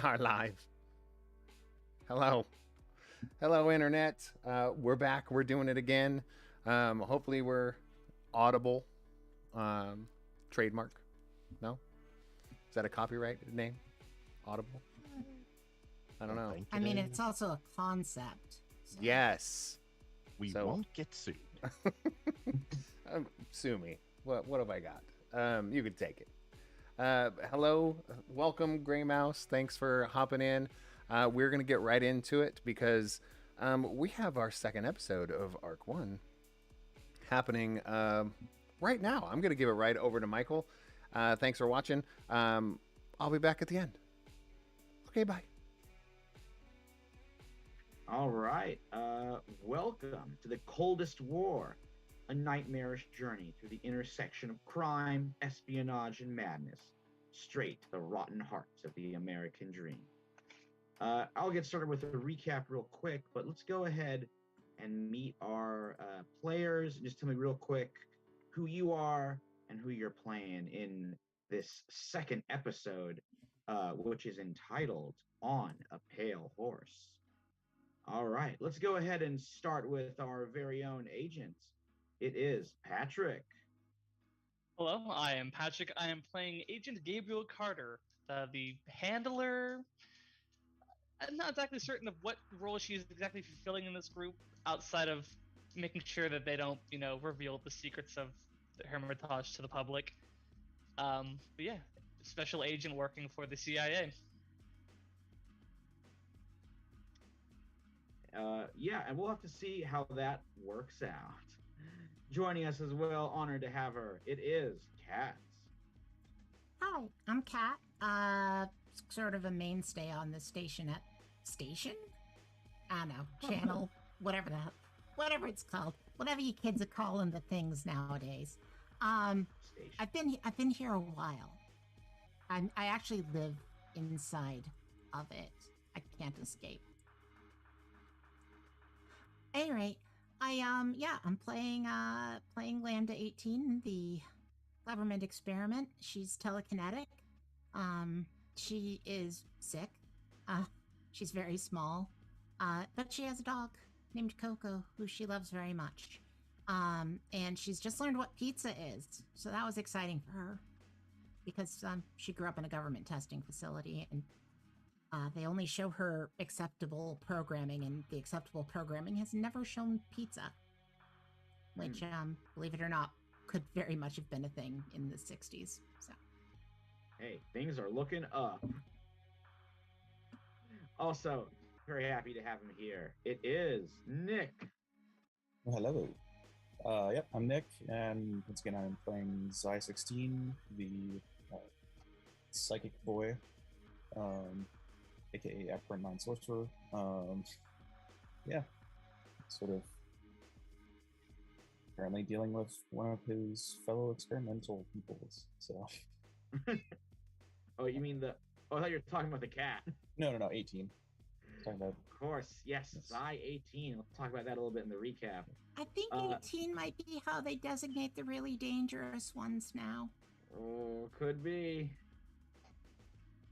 are live. Hello. Hello, Internet. We're back. We're doing it again. Hopefully, we're audible. Um, Trademark. No? Is that a copyright name? Audible? I don't know. Think I it mean, is. it's also a concept. So. Yes. We So- won't get sued. Sue me. What have I got? You can take it. Hello, welcome, Gray Mouse. Thanks for hopping in. We're gonna get right into it because we have our second episode of Arc One happening right now. I'm gonna give it right over to Michael. Thanks for watching. I'll be back at the end. Okay, bye. All right. Welcome to the Coldest War, a nightmarish journey through the intersection of crime, espionage, and madness, straight to the rotten hearts of the American dream. I'll get started with a recap real quick, but let's go ahead and meet our players. Just tell me real quick who you are and who you're playing in this second episode, which is entitled On a Pale Horse. All right, let's go ahead and start with our very own agent. It is Patrick. Hello, I am Patrick. I am playing Agent Gabriel Carter, the handler. I'm not exactly certain of what role she's exactly fulfilling in this group, outside of making sure that they don't, reveal the secrets of the Hermitage to the public. But yeah, special agent working for the CIA. Yeah, and we'll have to see how that works out. Joining us as well, honored to have her. It is Kat. Hi, I'm Kat. Sort of a mainstay on the station at station. I don't know, channel, whatever it's called, whatever you kids are calling the things nowadays. Station. I've been here a while. I actually live inside of it. I can't escape. Anyway, I'm playing Lambda 18, the government experiment. She's telekinetic. She is sick. She's very small. But she has a dog named Coco, who she loves very much. And she's just learned what pizza is. So that was exciting for her. Because she grew up in a government testing facility, and they only show her acceptable programming, and the acceptable programming has never shown pizza. Which, believe it or not, could very much have been a thing in the 60s. So. Hey, things are looking up. Also, very happy to have him here. It is Nick. Hello. Yep, I'm Nick, and once again, I'm playing Xi16, the psychic boy, aka Aberrant Mind Sorcerer. Yeah, sort of currently dealing with one of his fellow experimental peoples. So. Oh, you mean the? Oh, I thought you were talking about the cat. No, 18. Talking about. Of course, yes, Yes. Xi18. We'll talk about that a little bit in the recap. I think 18 might be how they designate the really dangerous ones now. Oh, could be.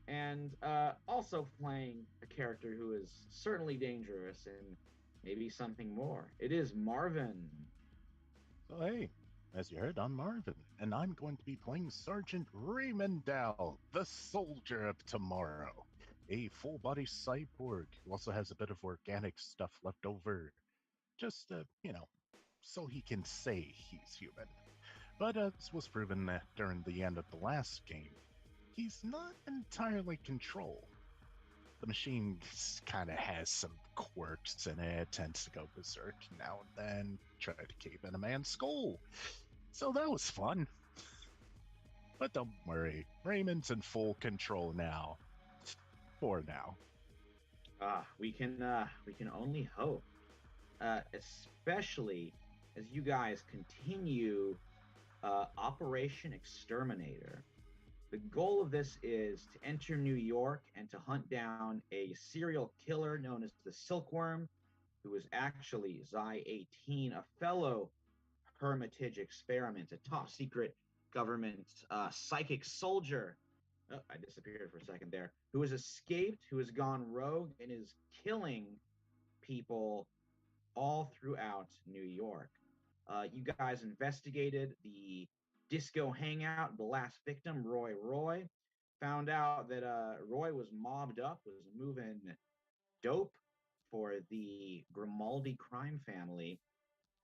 And also playing a character who is certainly dangerous and maybe something more. It is Marvin. So hey, as you heard, I'm Marvin, and I'm going to be playing Sergeant Raymond Dall, the soldier of tomorrow. A full-body cyborg who also has a bit of organic stuff left over. Just, so he can say he's human. But this was proven that during the end of the last game, he's not entirely control. The machine kind of has some quirks in it, tends to go berserk now and then, try to cave in a man's skull. So that was fun. But don't worry, Raymond's in full control now. For now. We can only hope. Especially as you guys continue Operation Exterminator. The goal of this is to enter New York and to hunt down a serial killer known as the Silkworm, who is actually Xi18, a fellow Hermitage experiment, a top secret government psychic soldier Oh, I disappeared for a second there. Who has escaped, who has gone rogue, and is killing people all throughout New York. You guys investigated the disco hangout, the last victim, Roy. Found out that Roy was mobbed up, was moving dope for the Grimaldi crime family.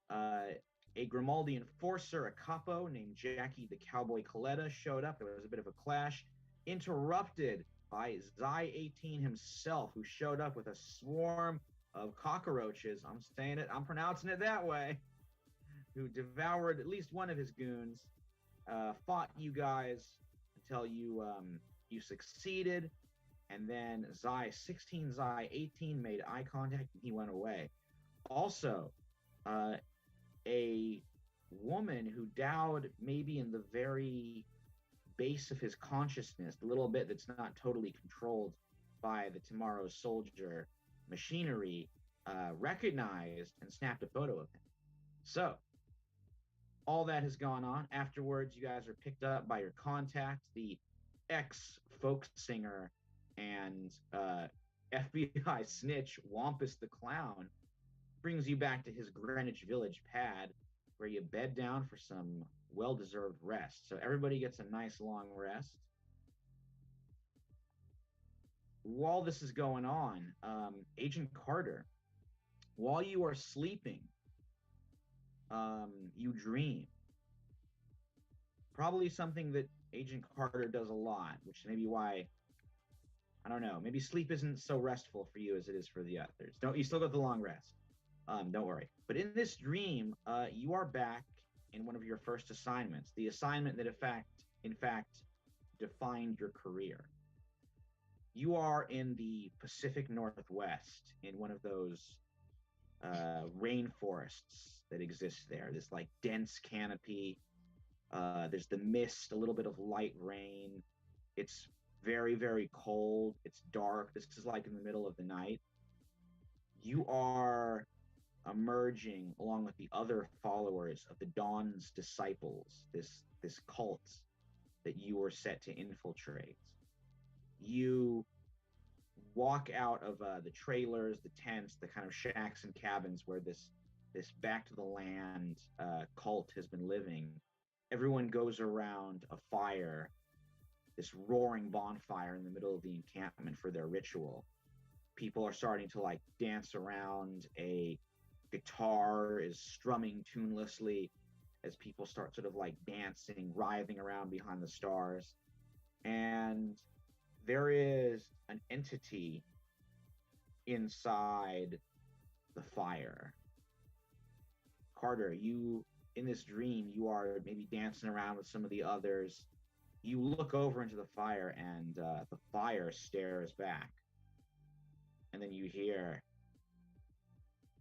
Uh, a Grimaldi enforcer, a capo named Jackie the Cowboy Coletta, showed up. There was a bit of a clash, interrupted by Zai 18 himself, who showed up with a swarm of cockroaches. I'm saying it, I'm pronouncing it that way. Who devoured at least one of his goons, fought you guys until you succeeded, and then Zai 16, Zai 18 made eye contact and he went away. Also, a woman who dowed maybe in the very base of his consciousness, the little bit that's not totally controlled by the Tomorrow Soldier machinery, recognized and snapped a photo of him. So, all that has gone on. Afterwards, you guys are picked up by your contact, the ex-folk singer and FBI snitch, Wampus the Clown, brings you back to his Greenwich Village pad, where you bed down for some well-deserved rest. So everybody gets a nice long rest. While this is going on, Agent Carter, while you are sleeping, you dream. Probably something that Agent Carter does a lot, which may be why, I don't know, maybe sleep isn't so restful for you as it is for the others. You still got the long rest. Don't worry. But in this dream, you are back in one of your first assignments, the assignment that in fact defined your career. You are in the Pacific Northwest in one of those rainforests that exist there. This like dense canopy. There's the mist, a little bit of light rain. It's very, very cold. It's dark. This is like in the middle of the night. You are emerging along with the other followers of the Dawn's disciples, this cult that you were set to infiltrate. You walk out of the trailers, the tents, the kind of shacks and cabins where this back to the land cult has been living. Everyone goes around a fire, this roaring bonfire in the middle of the encampment for their ritual. People are starting to like dance around. A guitar is strumming tunelessly as people start sort of like dancing, writhing around behind the stars. And there is an entity inside the fire. Carter, you, in this dream, you are maybe dancing around with some of the others. You look over into the fire and the fire stares back. And then you hear,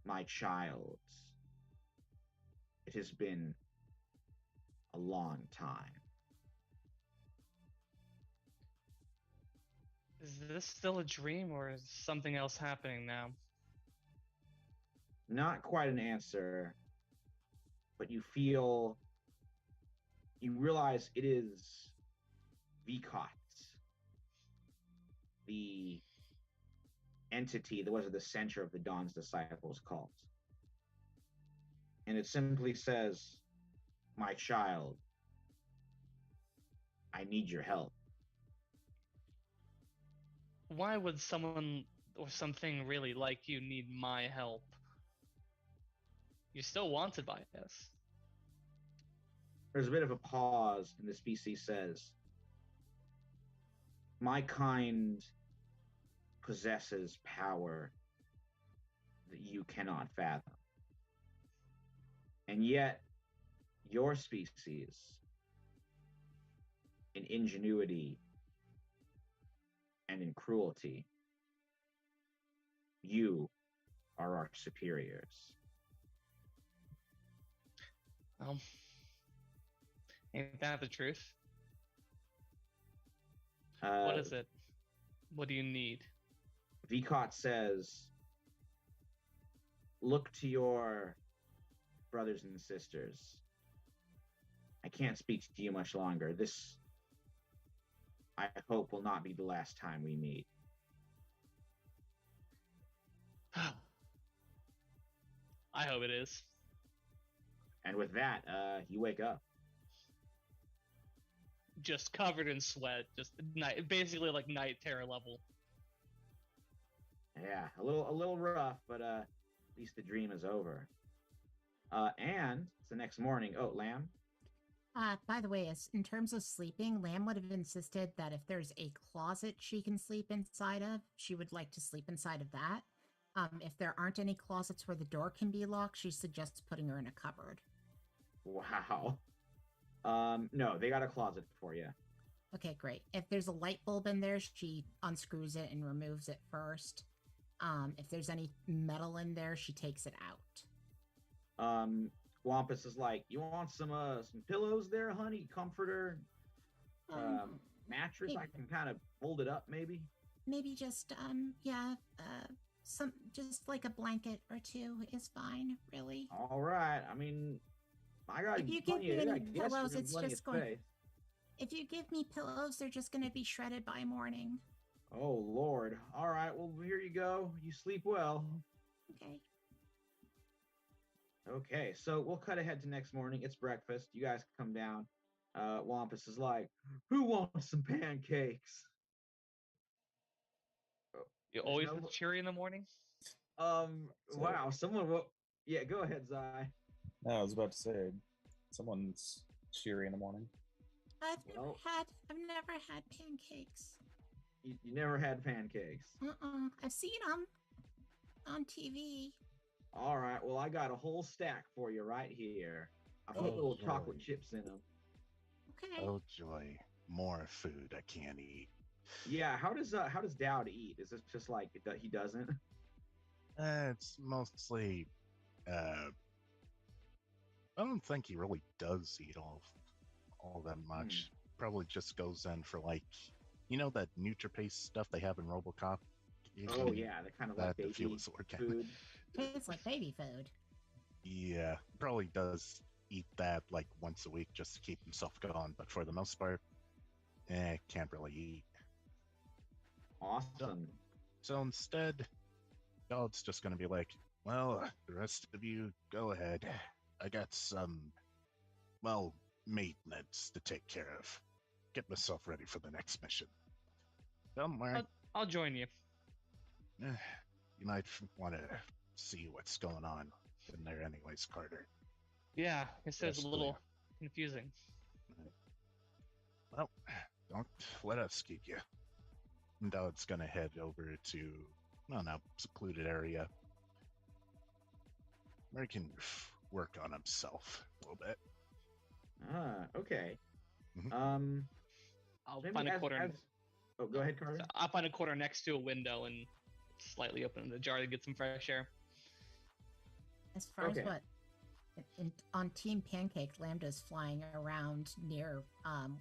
"My child, it has been a long time." Is this still a dream or is something else happening now? Not quite an answer, but you realize it is Vicot, the entity that was at the center of the Dawn's Disciples cult. And it simply says, "My child, I need your help." Why would someone or something really like you need my help? You're still wanted by us. There's a bit of a pause, and the species says, "My kind possesses power that you cannot fathom. And yet, your species, in ingenuity and in cruelty, you are our superiors." Ain't that the truth? What is it? What do you need? Vicot says, "Look to your brothers and sisters. I can't speak to you much longer. This I hope will not be the last time we meet. I hope it is. And with that, you wake up. Just covered in sweat, just basically like night terror level. Yeah, a little rough, but at least the dream is over. And it's the next morning. Oh, Lamb. By the way, in terms of sleeping, Lamb would have insisted that if there's a closet she can sleep inside of, she would like to sleep inside of that. If there aren't any closets where the door can be locked, she suggests putting her in a cupboard. Wow. No, they got a closet for you. Okay, great. If there's a light bulb in there, she unscrews it and removes it first. If there's any metal in there, she takes it out. Wampus is like, you want some pillows there, honey? Comforter, mattress. I can kind of fold it up, maybe. Maybe just some just like a blanket or two is fine, really. All right. I mean, I got. If you give me any pillows, it's just going. If you give me pillows, they're just going to be shredded by morning. Oh Lord! All right. Well, here you go. You sleep well. Okay. Okay, so we'll cut ahead to next morning. It's breakfast. You guys come down. Wampus is like, "Who wants some pancakes?" You always cheery in the morning. Wow. Someone will. Yeah, go ahead, Zai. No, I was about to say, someone's cheery in the morning. I've never had pancakes. You never had pancakes? I've seen them on TV. All right. Well, I got a whole stack for you right here. I put little chocolate chips in them. Okay. Oh joy, more food I can't eat. Yeah. How does Dowd eat? Is it just like he doesn't? It's mostly. I don't think he really does eat all that much. Probably just goes in for like, that NutriPaste stuff they have in RoboCop. Oh yeah, the kind of like baby food. It's like baby food. Yeah, probably does eat that like once a week just to keep himself going, but for the most part, can't really eat. Awesome. So instead, God's just gonna be like, well, the rest of you, go ahead. I got some, maintenance to take care of. Get myself ready for the next mission. Don't worry. I'll join you. You might want to see what's going on in there anyways, Carter. Yeah, it says a little confusing. Well, don't let us keep you. Dowd's gonna head over to, secluded area where he can work on himself a little bit. Okay. Mm-hmm. I'll find a corner. Oh, go ahead, Carter. I'll find a corner next to a window and slightly open the jar to get some fresh air. As far as what? On Team Pancake, Lambda's flying around near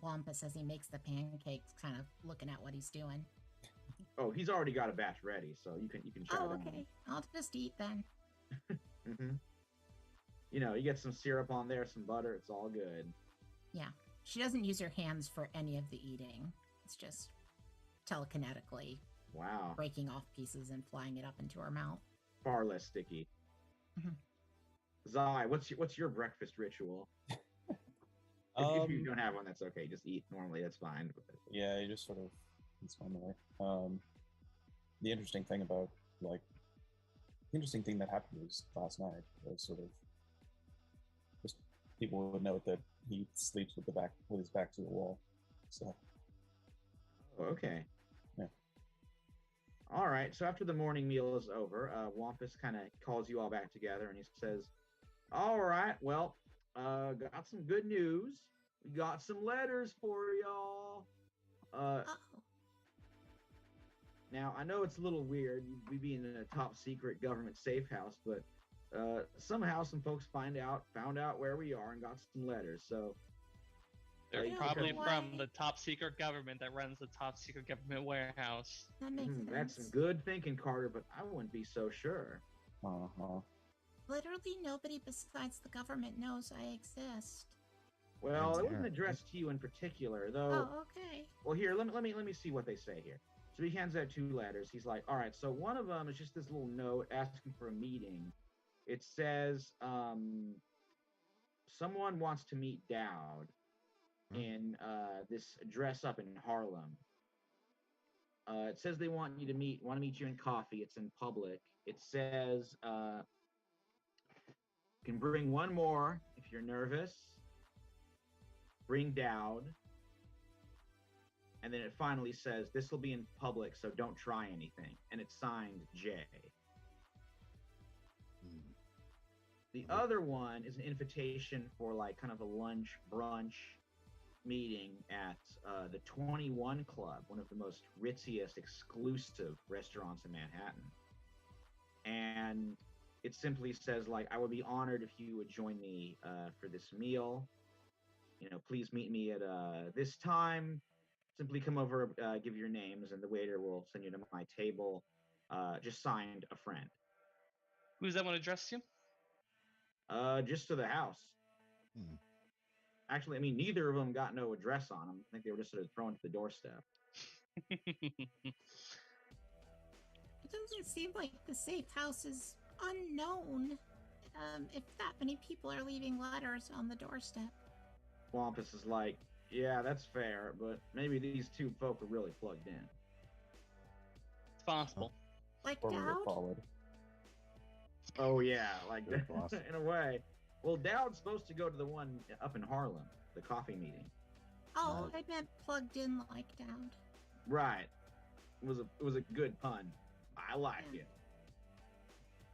Wampus as he makes the pancakes, kind of looking at what he's doing. Oh, he's already got a batch ready, so you can try it. Oh, okay. I'll just eat then. Mm-hmm. You get some syrup on there, some butter. It's all good. Yeah. She doesn't use her hands for any of the eating. It's just telekinetically breaking off pieces and flying it up into her mouth. Far less sticky. Mm-hmm. Zai, what's your breakfast ritual? If you don't have one, that's okay. Just eat normally. That's fine. Yeah, you just sort of it's one way. The interesting thing that happened was last night was sort of just people would note that he sleeps with his back to the wall. So. Okay. Yeah. All right. So after the morning meal is over, Wampus kind of calls you all back together and he says, "All right, well, got some good news. We got some letters for y'all. Now, I know it's a little weird, we being in a top secret government safe house, but somehow some folks found out where we are and got some letters. So they're probably from the top secret government that runs the top secret government warehouse. That makes sense. That's some good thinking, Carter, but I wouldn't be so sure. Literally nobody besides the government knows I exist. Well, it wasn't Yeah. addressed to you in particular, though. Oh, okay. Well, here, let me see what they say here. So he hands out 2 letters. He's like, all right, so one of them is just this little note asking for a meeting. It says, someone wants to meet Dowd in this address up in Harlem. It says they want to meet you in coffee. It's in public. It says, can bring one more if you're nervous. Bring Dowd. And then it finally says, this will be in public, so don't try anything. And it's signed J. The other one is an invitation for like kind of a lunch brunch meeting at the 21 Club, one of the most ritziest, exclusive restaurants in Manhattan. And it simply says like, I would be honored if you would join me for this meal. You know, please meet me at this time. Simply come over, give your names, and the waiter will send you to my table. Just signed, a friend. Who's that one addressed to? Just to the house. Actually, I mean, neither of them got no address on them. I think they were just sort of thrown to the doorstep. It doesn't seem like the safe house is unknown. If that many people are leaving letters on the doorstep. Wampus is like, yeah, that's fair, but maybe these 2 folk are really plugged in. It's possible. Like Or we were Dowd? followed. Oh yeah, like Good boss. in a way. Well, Dowd's supposed to go to the one up in Harlem, the coffee meeting. Oh, I meant plugged in like Dowd. Right. It was a good pun. I like it.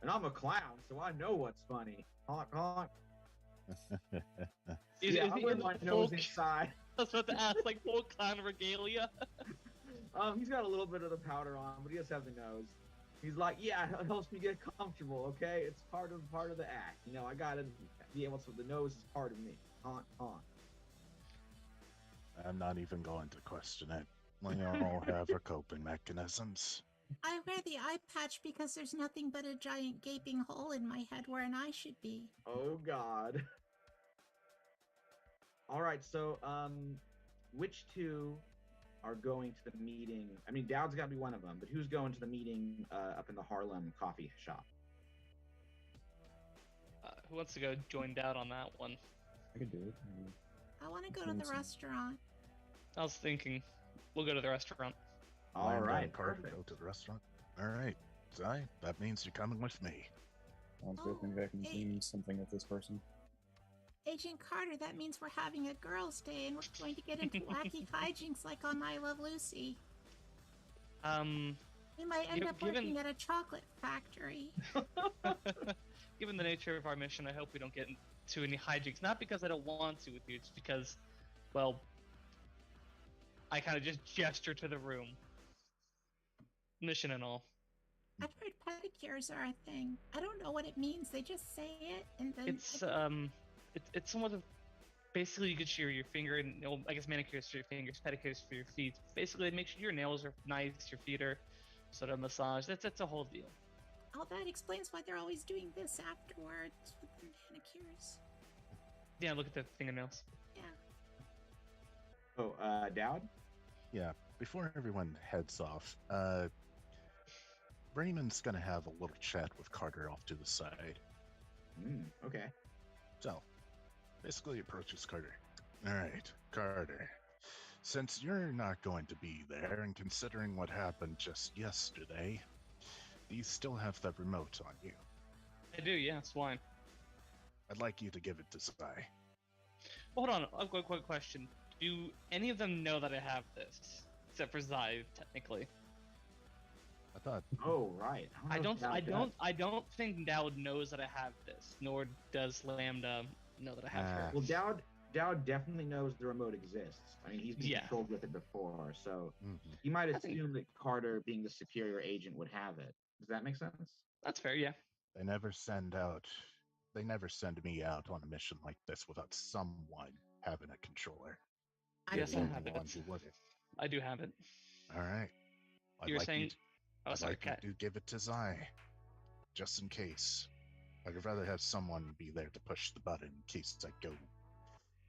And I'm a clown, so I know what's funny. Honk honk. Is Yeah, he I in wouldn't the want nose folk? inside. I was about to ask, like, full clown regalia. He's got a little bit of the powder on, but he does have the nose. He's like, yeah, it helps me get comfortable. Okay, it's part of the act. You know, I gotta be able to. The nose is part of me. Honk honk. I'm not even going to question it. We all have our coping mechanisms. I wear the eye patch because there's nothing but a giant gaping hole in my head where an eye should be. Oh God. All right, so which 2 are going to the meeting? I mean, Dowd's got to be one of them, but who's going to the meeting up in the Harlem coffee shop? Who wants to go join Dowd on that one? I could do it. I want to go to the restaurant. I was thinking, we'll go to the restaurant. All Land right, on Carter, perfect. go to the restaurant. All right, Zai, that means you're coming with me. Sounds good. Maybe I can hey. do something with this person. Agent Carter, that means we're having a girls' day and we're going to get into wacky hijinks like on I Love Lucy. We might end up working at a chocolate factory. Given the nature of our mission, I hope we don't get into any hijinks. Not because I don't want to with you, it's because, well, I kind of just gesture to the room. Mission and all. I've heard pedicures are a thing. I don't know what it means. They just say it and then It's somewhat of basically you could shear your finger and I guess manicures for your fingers, pedicures for your feet. Basically, make sure your nails are nice, your feet are sort of massaged. That's a whole deal. Oh, that explains why they're always doing this afterwards with the manicures. Yeah, look at the fingernails. Yeah. Oh, Dowd? Yeah, before everyone heads off, Raymond's gonna have a little chat with Carter off to the side. Okay. So, basically approaches Carter. All right, Carter. Since you're not going to be there, and considering what happened just yesterday, do you still have that remote on you? I do, yeah, swine. I'd like you to give it to Zai. Hold on, I've got a quick question. Do any of them know that I have this? Except for Zai, technically. I thought, Oh, right. I know if Dowd I don't think Dowd knows that I have this, nor does Lambda know that I have her. Well, Dowd definitely knows the remote exists. I mean, he's been Yeah. controlled with it before, so mhm. you might I think- assume that Carter, being the superior agent, would have it. Does that make sense? That's fair, yeah. They never send me out on a mission like this without someone having a controller. Yes, You're I the have only it. one who wouldn't. I do have it. All right. You're saying... Oh, I'd sorry, like Cat. you to give it to Zai, just in case. I'd rather have someone be there to push the button in case I go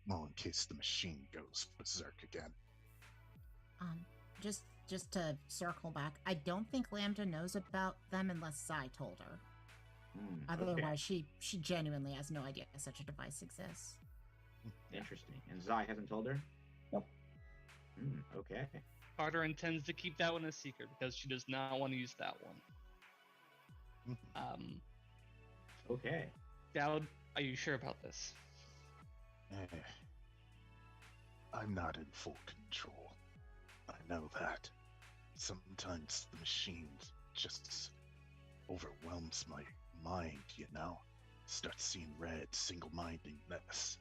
Well, in case the machine goes berserk again. Um, just to circle back, I don't think Lambda knows about them unless Zai told her. Otherwise, she genuinely has no idea such a device exists. Interesting. And Zai hasn't told her? Nope. Okay. Carter intends to keep that one a secret because she does not want to use that one. Okay. Dowd, are you sure about this? I'm not in full control. I know that. Sometimes the machine just overwhelms my mind, you know? Start seeing red, single-mindedness.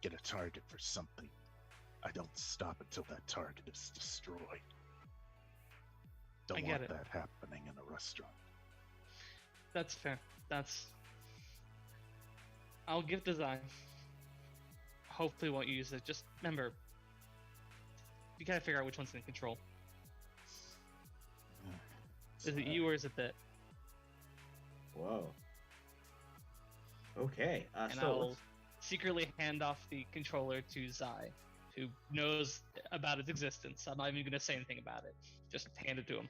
Get a target for something. I don't stop until that target is destroyed. Don't want that happening in a restaurant. That's fair. I'll give design. Hopefully won't use it. Just remember, you gotta figure out which one's in control. Is it you or is it Bit? Whoa. Okay. And I'll secretly hand off the controller to Zai, who knows about its existence. I'm not even gonna say anything about it. Just hand it to him.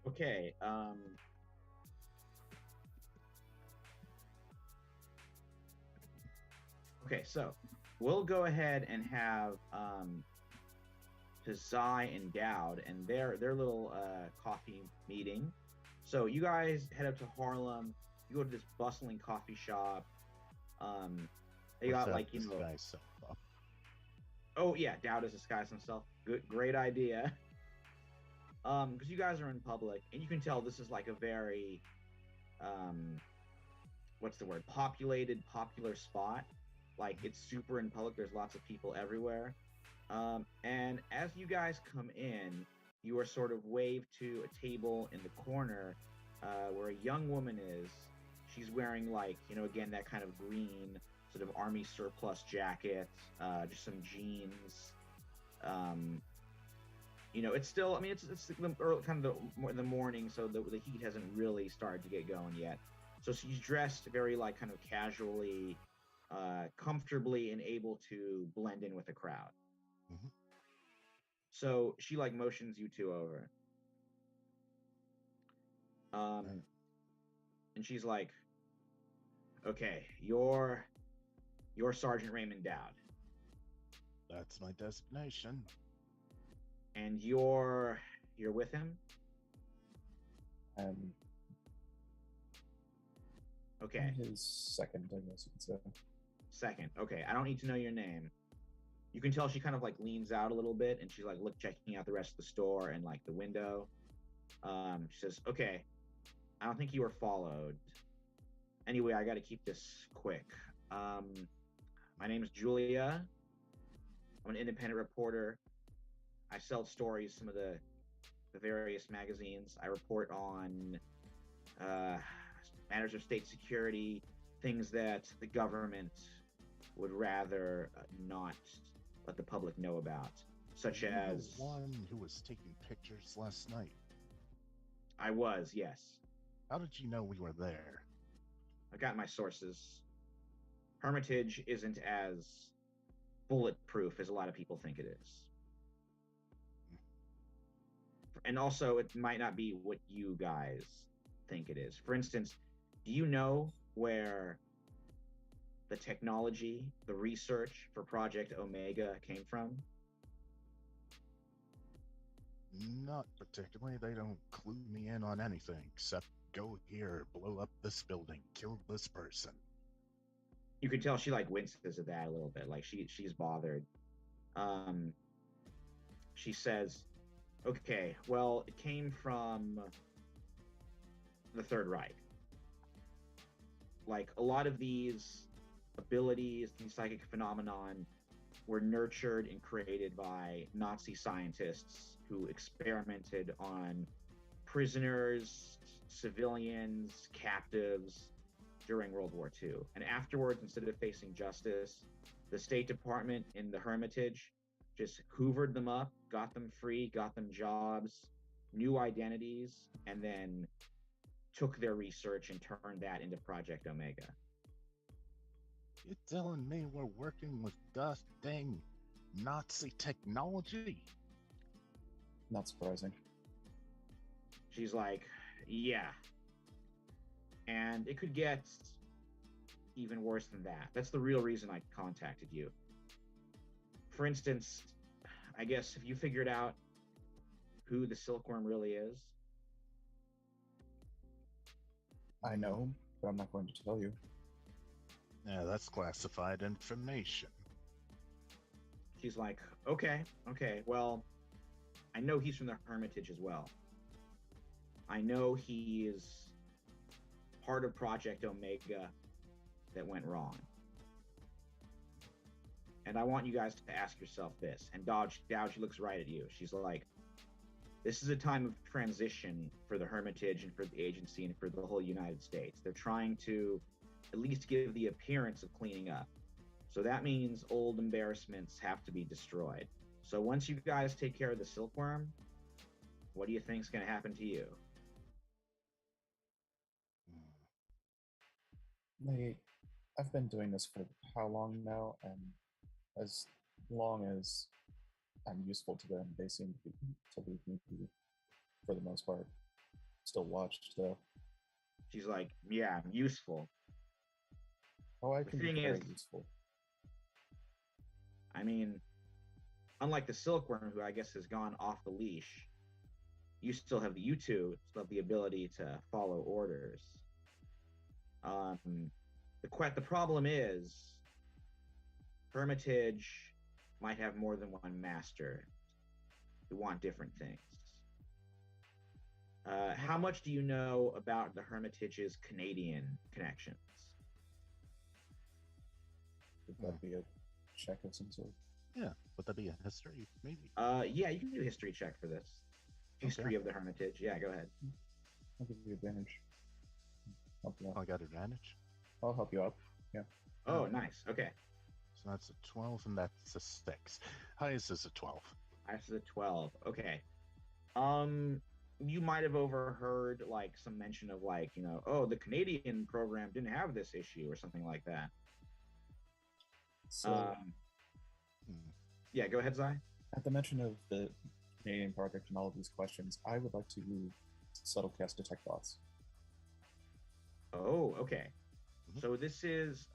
Okay. Okay, so we'll go ahead and have Zai and Dowd and their little coffee meeting. So you guys head up to Harlem. You go to this bustling coffee shop. They got like Oh yeah, Dowd has disguised himself. Great idea. Because you guys are in public, and you can tell this is like a very what's the word? Popular spot. Like it's super in public. There's lots of people everywhere. And as you guys come in, you are sort of waved to a table in the corner where a young woman is. She's wearing like, again, that kind of green sort of army surplus jacket, just some jeans. It's still, it's the early, kind of the morning, so the heat hasn't really started to get going yet. So she's dressed very like kind of casually, comfortably, and able to blend in with the crowd. Mm-hmm. So she like motions you two over. And she's like, okay, you're Sergeant Raymond Dowd. That's my designation. And you're with him? Okay. His second, I guess you could say. Second. Okay. I don't need to know your name. You can tell she kind of like leans out a little bit and she's like checking out the rest of the store and like the window. She says, okay, I don't think you were followed. Anyway, I got to keep this quick. My name is Julia. I'm an independent reporter. I sell stories, some of the various magazines. I report on matters of state security, things that the government would rather not let the public know about, such as... the one who was taking pictures last night? I was, yes. How did you know we were there? I got my sources. Hermitage isn't as bulletproof as a lot of people think it is. And also, it might not be what you guys think it is. For instance, do you know where the technology, the research for Project Omega came from? Not particularly. They don't clue me in on anything except go here, blow up this building, kill this person. You can tell she like winces at that a little bit. Like she's bothered. She says, okay, well, it came from the Third Reich. Like a lot of these abilities, these psychic phenomenon were nurtured and created by Nazi scientists who experimented on prisoners, civilians, captives during World War II. And afterwards, instead of facing justice, the State Department in the Hermitage just hoovered them up, got them free, got them jobs, new identities, and then took their research and turned that into Project Omega. You're telling me we're working with dang Nazi technology? Not surprising. She's like, yeah. And it could get even worse than that. That's the real reason I contacted you. For instance, I guess if you figured out who the silkworm really is. I know, but I'm not going to tell you. Yeah, that's classified information. She's like, okay, well, I know he's from the Hermitage as well. I know he is part of Project Omega that went wrong. And I want you guys to ask yourself this. And Dodge looks right at you. She's like, this is a time of transition for the Hermitage and for the agency and for the whole United States. They're trying to at least give the appearance of cleaning up. So that means old embarrassments have to be destroyed. So once you guys take care of the silkworm, what do you think is going to happen to you? I've been doing this for how long now, and as long as I'm useful to them, they seem to leave me be, for the most part. Still watched, though. She's like, yeah, I'm useful. Oh, I can be very useful. I mean, unlike the silkworm, who I guess has gone off the leash, you two still have the ability to follow orders. The problem is, Hermitage might have more than one master who want different things. How much do you know about the Hermitage's Canadian connections? Would that be a check of some sort? Yeah, would that be a history, maybe? Yeah, you can do a history check for this. History of the Hermitage. Yeah, go ahead. I'll give you advantage. Help you out. I got advantage? I'll help you out. Yeah. Oh, nice. Okay. So that's a 12 and that's a 6. Highest is a 12. Highest is a 12. Okay. You might have overheard like some mention of like, oh, the Canadian program didn't have this issue or something like that. So, yeah, go ahead, Zai. At the mention of the Canadian project and all of these questions, I would like to subtle cast Detect Thoughts. Oh, okay. Mm-hmm. So this is,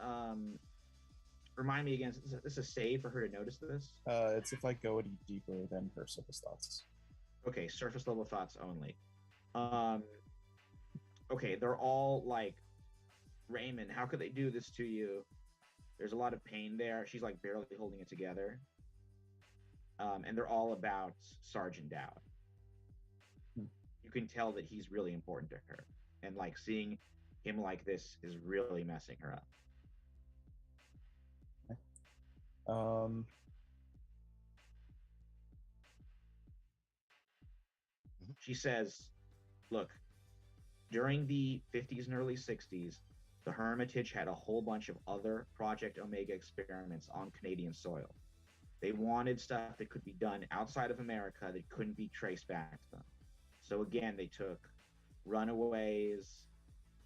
remind me again, this is a save for her to notice this? It's if I go any deeper than her surface thoughts. Okay, surface level thoughts only. Okay, they're all like, Raymond, how could they do this to you? There's a lot of pain there. She's like barely holding it together. And they're all about Sergeant Dowd. You can tell that he's really important to her. And like seeing him like this is really messing her up. Okay. She says, look, during the 50s and early 60s, the Hermitage had a whole bunch of other Project Omega experiments on Canadian soil. They wanted stuff that could be done outside of America that couldn't be traced back to them. So again, they took runaways,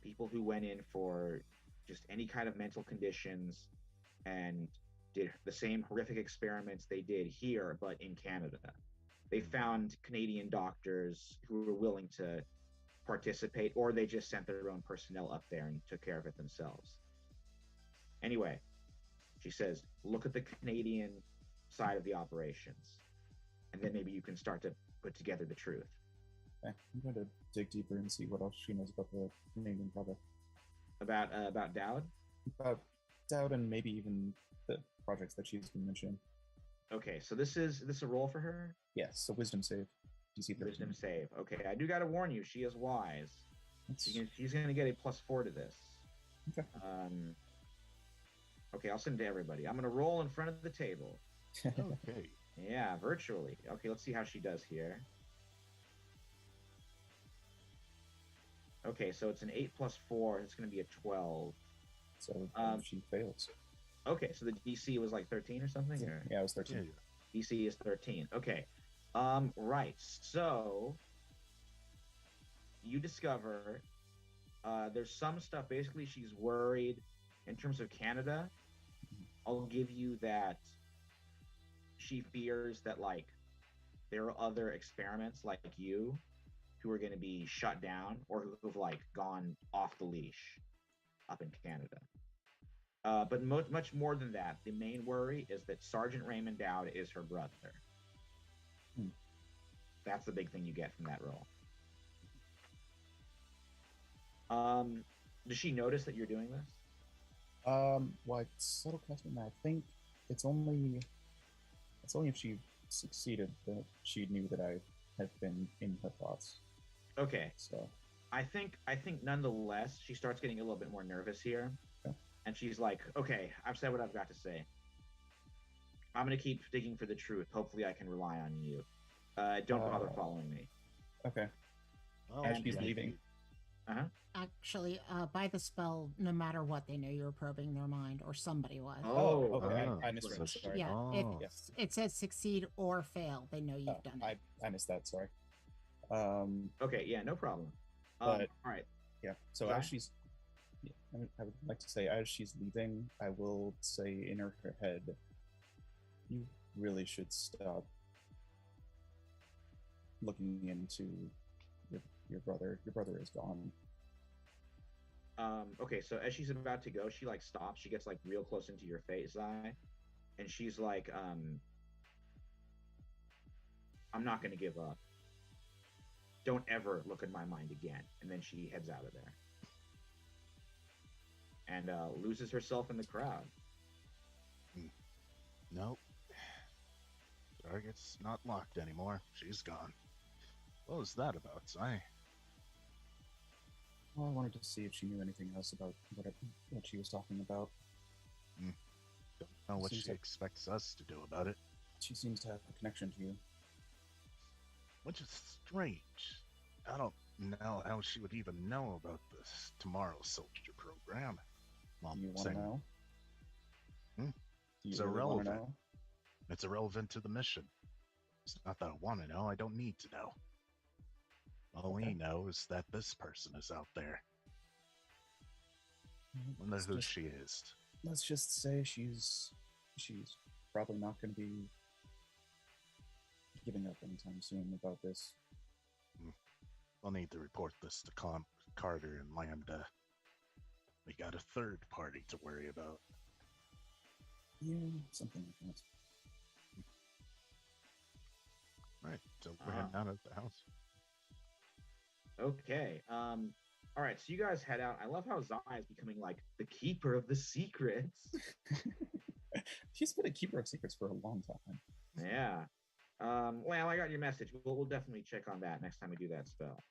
people who went in for just any kind of mental conditions, and did the same horrific experiments they did here, but in Canada. They found Canadian doctors who were willing to participate, or they just sent their own personnel up there and took care of it themselves. Anyway, she says, look at the Canadian side of the operations, and then maybe you can start to put together the truth. Okay. I'm going to dig deeper and see what else she knows about the Canadian project. About Dowd? About Dowd and maybe even the projects that she's been mentioning. Okay, so this a roll for her? Yes, so wisdom save. DC 13. Wisdom save. Okay, I do got to warn you, she is wise. She's going to get a +4 to this. Okay. Okay, I'll send it to everybody. I'm going to roll in front of the table. Okay. Yeah, virtually. Okay, let's see how she does here. Okay, so it's an 8 + 4. It's going to be a 12. So she fails. Okay, so the DC was like 13 or something? Or? Yeah, it was 13. Yeah. DC is 13. Okay. Right. So you discover There's some stuff. Basically, she's worried in terms of Canada. I'll give you that. She fears that like there are other experiments like you who are going to be shut down or who've like gone off the leash up in Canada. But much more than that, the main worry is that Sergeant Raymond Dowd is her brother. That's the big thing you get from that role. Does she notice that you're doing this? Like subtle casting, I think it's only if she succeeded that she knew that I had been in her thoughts. Okay. So I think nonetheless she starts getting a little bit more nervous here. Okay. And she's like, okay, I've said what I've got to say. I'm gonna keep digging for the truth. Hopefully I can rely on you. Don't bother following me. Okay. Well, As she's leaving. Actually, by the spell, no matter what, they know you were probing their mind, or somebody was. Oh, okay. oh, I misread. so Sorry. Yeah, Oh. it says succeed or fail. They know you've done it. I missed that. Sorry. Okay, yeah, no problem. But- all right. Yeah. So Zai? as she's, I would like to say, as she's leaving, I will say in her head, you really should stop looking into your brother. Your brother is gone. Okay, so as she's about to go, she like stops. She gets like real close into your face, Zai, and she's like, I'm not gonna give up. Don't ever look in my mind again. And then she heads out of there and loses herself in the crowd. Nope. Target's not locked anymore. She's gone. What was that about, Si? Well, I wanted to see if she knew anything else about what she was talking about. Don't know what Seems she like- expects us to do about it. She seems to have a connection to you. Which is strange. I don't know how she would even know about this Tomorrow Soldier program. Well, Do you want to saying know? Hmm? Do you It's really wanna irrelevant. know? It's irrelevant to the mission. It's not that I want to know, I don't need to know. All we Okay. know is that this person is out there. Wonder Let's who just- she is. Let's just say she's probably not going to be giving up anytime soon about this. We'll need to report this to Carter and Lambda. We got a third party to worry about. Yeah, something like that. Right, so we're heading out of the house. Okay. All right, so you guys head out. I love how Zai is becoming like the keeper of the secrets. She's been a keeper of secrets for a long time. Yeah. Well, I got your message. We'll definitely check on that next time we do that spell.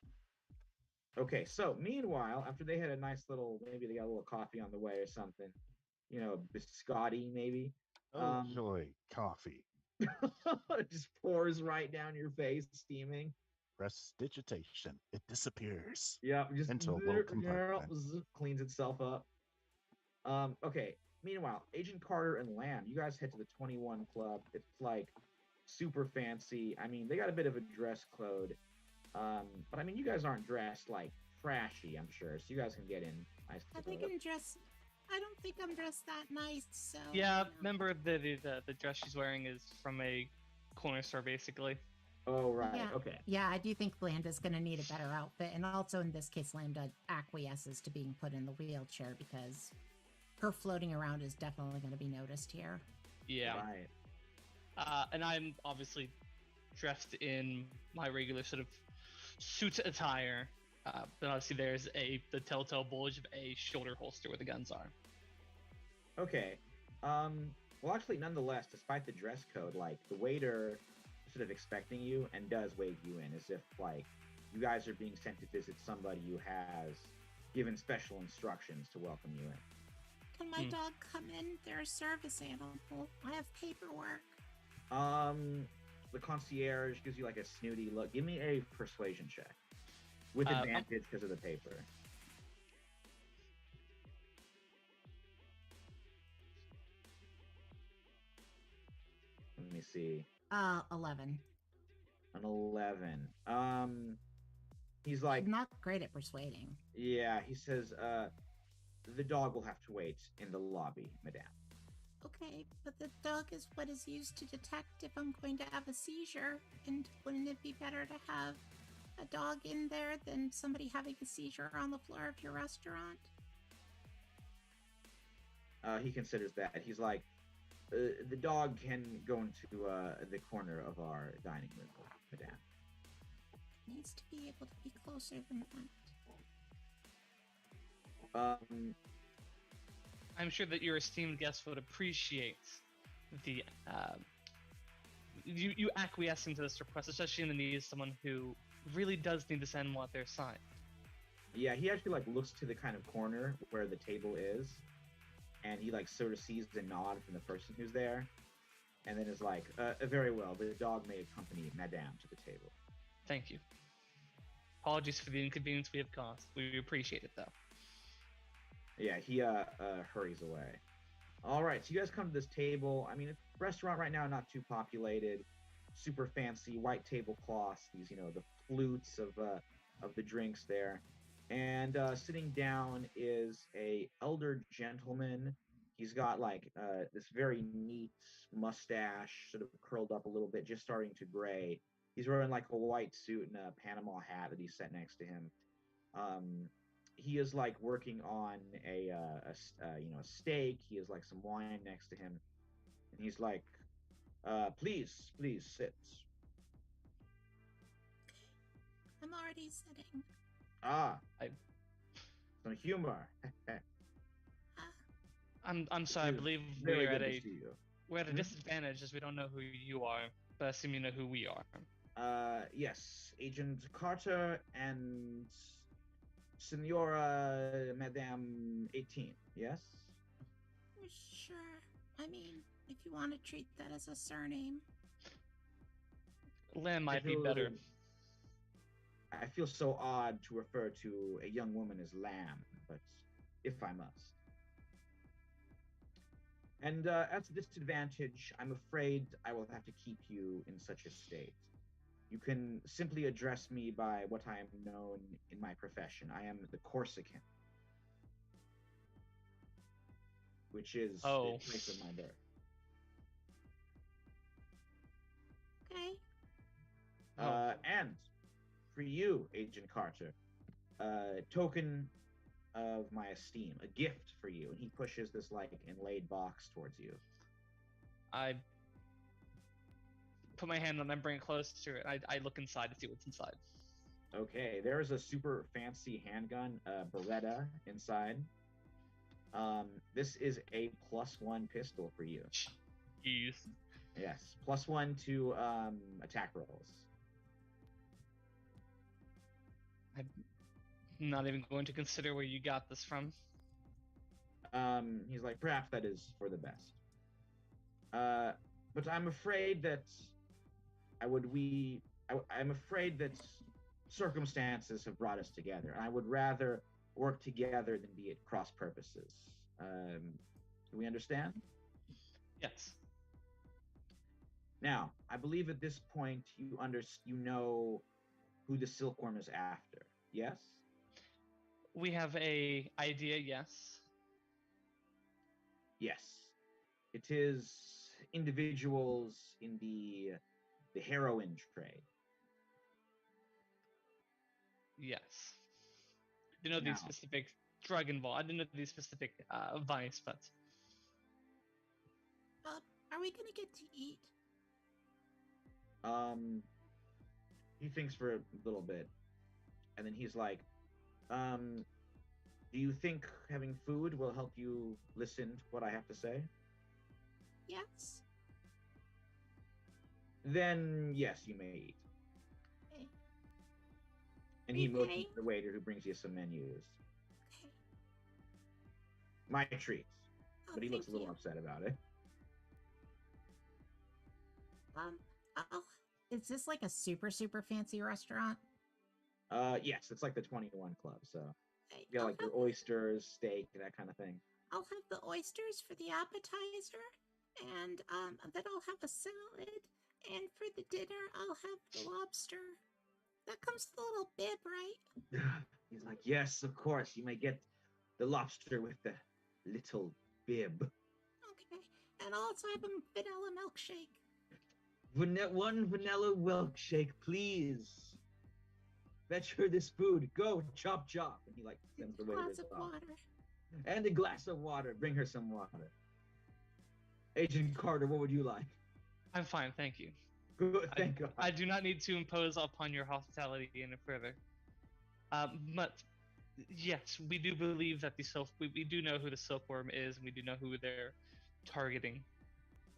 Okay, so meanwhile, after they had a nice little, maybe they got a little coffee on the way or something, you know, biscotti maybe. Oh, joy, coffee. It just pours right down your face, steaming. Prestidigitation. It disappears. Yeah, just Into a little compartment. cleans itself up. Okay. Meanwhile, Agent Carter and Lamb, you guys head to the 21 Club. It's like super fancy. I mean, they got a bit of a dress code. But I mean, you guys aren't dressed like trashy, I'm sure, so you guys can get in nice. I think I'm dressed. I don't think I'm dressed that nice. So Yeah, remember the dress she's wearing is from a corner store, basically. Oh right, Yeah. okay. Yeah, I do think Lambda's going to need a better outfit, and also in this case, Lambda acquiesces to being put in the wheelchair because her floating around is definitely going to be noticed here. Yeah. Right. And I'm obviously dressed in my regular sort of suit attire. But obviously there's the telltale bulge of a shoulder holster where the guns are. Okay. Well, actually, nonetheless, despite the dress code, like the waiter is sort of expecting you and does wave you in, as if like you guys are being sent to visit somebody who has given special instructions to welcome you in. Can my dog come in? They're a service animal. I have paperwork. The concierge gives you like a snooty look. Give me a persuasion check with advantage because of the paper. Let me see. 11. An 11. He's like, I'm not great at persuading. yeah, he says, the dog will have to wait in the lobby, madame. Okay, but the dog is what is used to detect if I'm going to have a seizure. And wouldn't it be better to have a dog in there than somebody having a seizure on the floor of your restaurant? He considers that. He's like, the dog can go into the corner of our dining room, madame. It needs to be able to be closer than that. I'm sure that your esteemed guest would appreciate the you acquiescing to this request, especially in the need of someone who really does need this animal at their side. Yeah, he actually like looks to the kind of corner where the table is, and he like sort of sees the nod from the person who's there, and then is like, very well, the dog may accompany madame to the table. Thank you. Apologies for the inconvenience we have caused. We appreciate it, though. Yeah, he hurries away. All right, so you guys come to this table. I mean, it's a restaurant right now, not too populated, super fancy white tablecloths. These, the flutes of the drinks there, and sitting down is a elder gentleman. He's got like this very neat mustache, sort of curled up a little bit, just starting to gray. He's wearing like a white suit and a Panama hat that he's set next to him. He is like working on a steak. He has like some wine next to him, and he's like, please sit. I'm already sitting. Some humor. I'm sorry. I believe Very we're good at to a see you. we're at a disadvantage as we don't know who you are, but I assume you know who we are. Yes, Agent Carter and Senora Madame 18. Yes. Sure. I mean, if you want to treat that as a surname. Lamb might be better. I feel so odd to refer to a young woman as Lamb, but if I must. And at a disadvantage, I'm afraid I will have to keep you in such a state. You can simply address me by what I am known in my profession. I am the Corsican, which is the place of my birth. Okay. And for you, Agent Carter, token of my esteem, a gift for you. And he pushes this like inlaid box towards you. I put my hand on it and bring it close to it. I look inside to see what's inside. Okay, there is a super fancy handgun, Beretta inside. This is a +1 pistol for you. Jeez. Yes, +1 to attack rolls. I'm not even going to consider where you got this from. He's like, perhaps that is for the best. But I'm afraid that I'm afraid that circumstances have brought us together, and I would rather work together than be at cross purposes. Do we understand? Yes. Now, I believe at this point you know who the silkworm is after. Yes? We have a idea, yes. Yes. It is individuals in the heroin trade. Yes. I didn't know the specific drug involved. I didn't know the specific vice, but... Are we gonna get to eat? He thinks for a little bit, and then he's like, do you think having food will help you listen to what I have to say? Yes. Then, yes, you may eat. Okay. And he motions to the waiter who brings you some menus. Okay. My treats. Oh, but he looks a little upset about it. Is this like a super, super fancy restaurant? Yes, it's like the 21 Club, so Okay, you got like your oysters, steak, that kind of thing. I'll have the oysters for the appetizer, and then I'll have a salad, and for the dinner, I'll have the lobster. That comes with a little bib, right? He's like, yes, of course. You may get the lobster with the little bib. Okay. And I'll also have a vanilla milkshake. One vanilla milkshake, please. Fetch her this food. Go, chop, chop. And he like sends the A glass waiters of off. water. And a glass of water. Bring her some water. Agent Carter, what would you like? I'm fine, thank you. Good, thank God. I do not need to impose upon your hospitality any further. But yes, we do believe that we do know who the silkworm is, and we do know who they're targeting,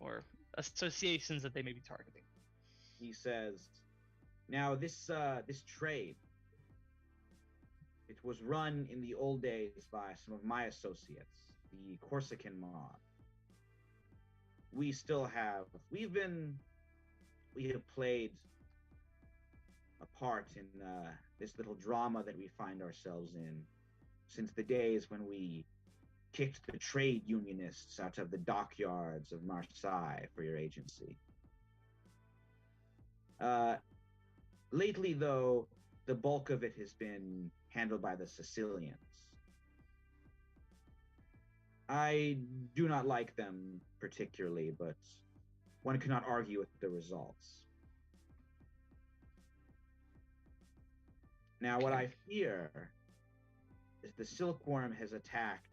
or associations that they may be targeting. He says, now this trade, it was run in the old days by some of my associates, the Corsican mob. We have played a part in this little drama that we find ourselves in since the days when we kicked the trade unionists out of the dockyards of Marseille for your agency. Lately, though, the bulk of it has been handled by the Sicilians. I do not like them particularly, but one cannot argue with the results. Now, what I fear is the silkworm has attacked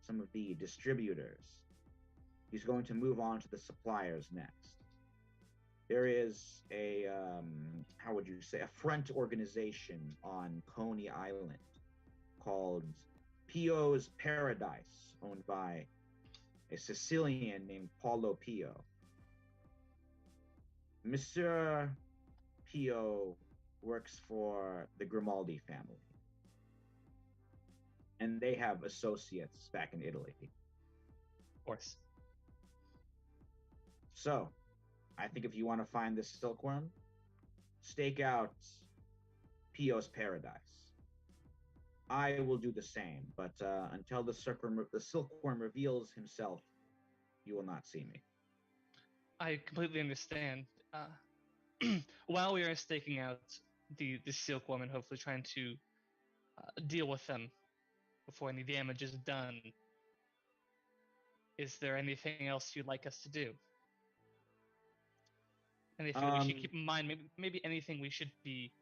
some of the distributors. He's going to move on to the suppliers next. There is a, how would you say, a front organization on Coney Island called Pio's Paradise, owned by a Sicilian named Paulo Pio. Monsieur Pio works for the Grimaldi family, and they have associates back in Italy. Of course. So, I think if you want to find this silkworm, stake out Pio's Paradise. I will do the same, but until the silkworm reveals himself, you will not see me. I completely understand. While we are staking out the silkworm and hopefully trying to deal with them before any damage is done, is there anything else you'd like us to do? Anything that we should keep in mind? Maybe anything we should be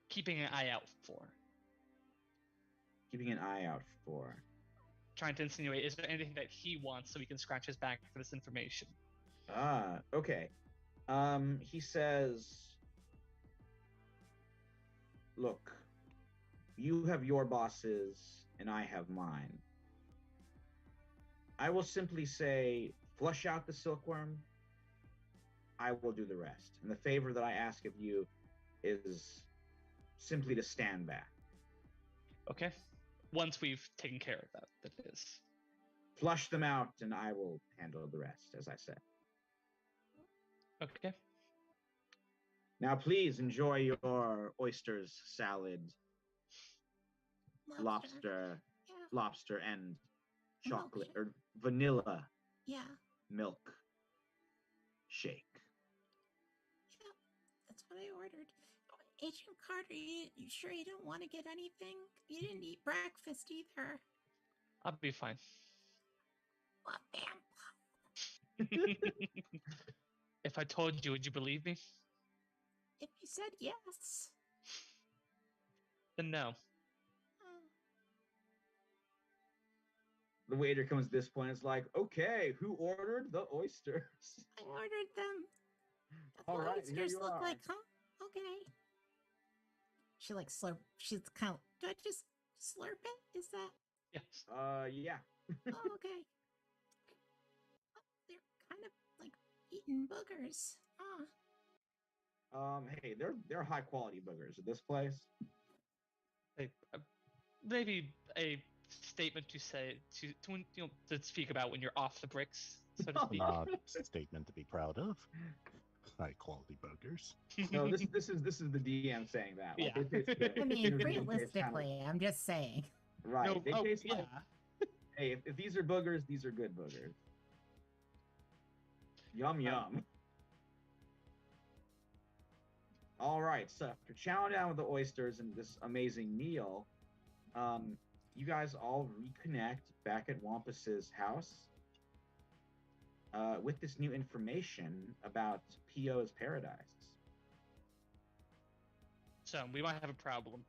keeping an eye out for? Keeping an eye out for. Trying to insinuate, is there anything that he wants so we can scratch his back for this information? Okay. He says, look, you have your bosses and I have mine. I will simply say, flush out the silkworm. I will do the rest. And the favor that I ask of you is simply to stand back. Okay. Once we've taken care of that is. Flush them out and I will handle the rest, as I said. Okay. Now, please enjoy your oysters, salad, lobster, and chocolate or vanilla milk shake. Yeah, that's what I ordered. Agent Carter, you sure you don't want to get anything? You didn't eat breakfast either. I'll be fine. What vampire? If I told you, would you believe me? If you said yes. Then no. The waiter comes at this point. It's like, okay, who ordered the oysters? I ordered them. All right, oysters here you look are. like, huh? Okay. She like slurp. She's kind of. Do I just slurp it? Is that? Yes. Yeah. Oh, okay. Oh, they're kind of like eating boogers. Hey, they're high quality boogers at this place. Maybe a statement to say to speak about when you're off the bricks, so to speak. Not a statement to be proud of. High quality burgers. No, this is the DM saying that. Like, Yeah. they taste good. I mean, Usually they taste realistically, I'm just saying. right. No, They taste yeah. like, hey, if these are boogers, these are good boogers. Yum yum. All right, so after chowing down with the oysters and this amazing meal, you guys all reconnect back at Wampus's house with this new information about P.O.'s paradise. So we might have a problem.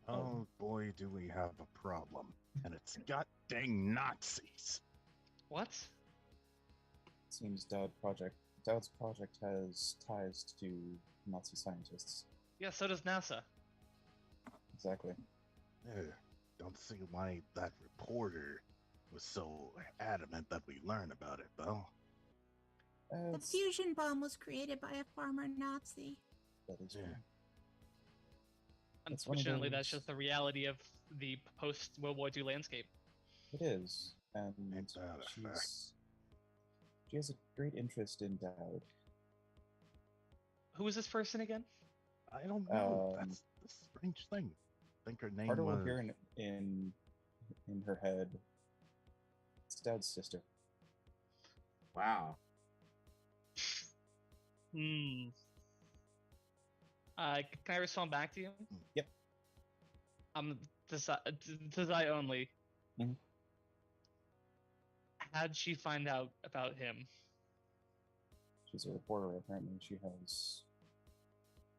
Oh boy, do we have a problem. And it's god dang Nazis. What? Seems Dowd's project has ties to Nazi scientists. Yeah, so does NASA. Exactly. Don't see why that reporter was so adamant that we learn about it, though. The fusion bomb was created by a farmer Nazi. That is Yeah. true. It's one of Unfortunately, that's those- just the reality of the post-World War II landscape. It is, and Ain't that a fact? she has a great interest in Dowd. Who is this person again? I don't know. Um, That's the strange thing. I think her name Part of was... what here in her head. It's Dowd's sister. Wow. Hmm. Can I respond back to you? Yep. Desai only. Mhm. How'd she find out about him? She's a reporter. Apparently, she has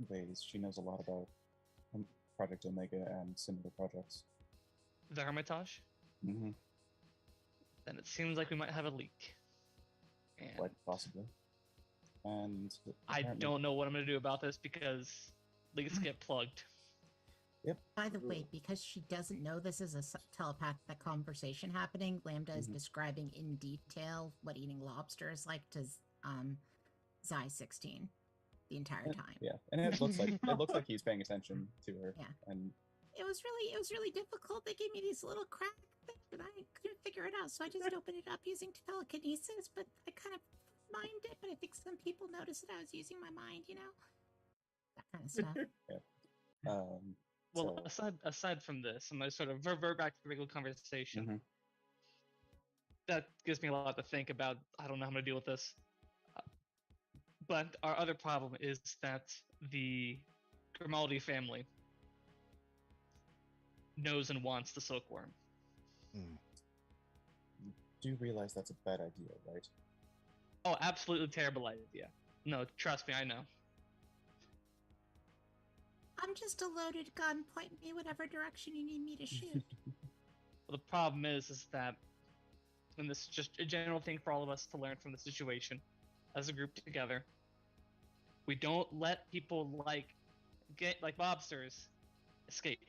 ways. She knows a lot about Project Omega and similar projects. The Hermitage? Mm-hmm. Then it seems like we might have a leak. And Quite possibly. And I apparently- don't know what I'm going to do about this because leaks get plugged. By the way, because she doesn't know this is a telepathic conversation happening, Lambda is Mhm. describing in detail what eating lobster is like to Zai 16 the entire time. Yeah, and it looks like he's paying attention to her. Yeah. And It was really difficult. They gave me these little crack things and I couldn't figure it out, so I just opened it up using telekinesis, but I kind of mined it, but I think some people noticed that I was using my mind, that kind of stuff. Well, so, aside from this, I'm going to sort of revert back to the regular conversation. Mhm. That gives me a lot to think about. I don't know how I'm going to deal with this. But our other problem is that the Grimaldi family knows and wants the silkworm. Hmm. you do realize that's a bad idea, right? Oh, absolutely terrible idea. No, trust me, I know. I'm just a loaded gun. Point me whatever direction you need me to shoot. Well, the problem is that, and this is just a general thing for all of us to learn from the situation, as a group together, we don't let people like mobsters escape.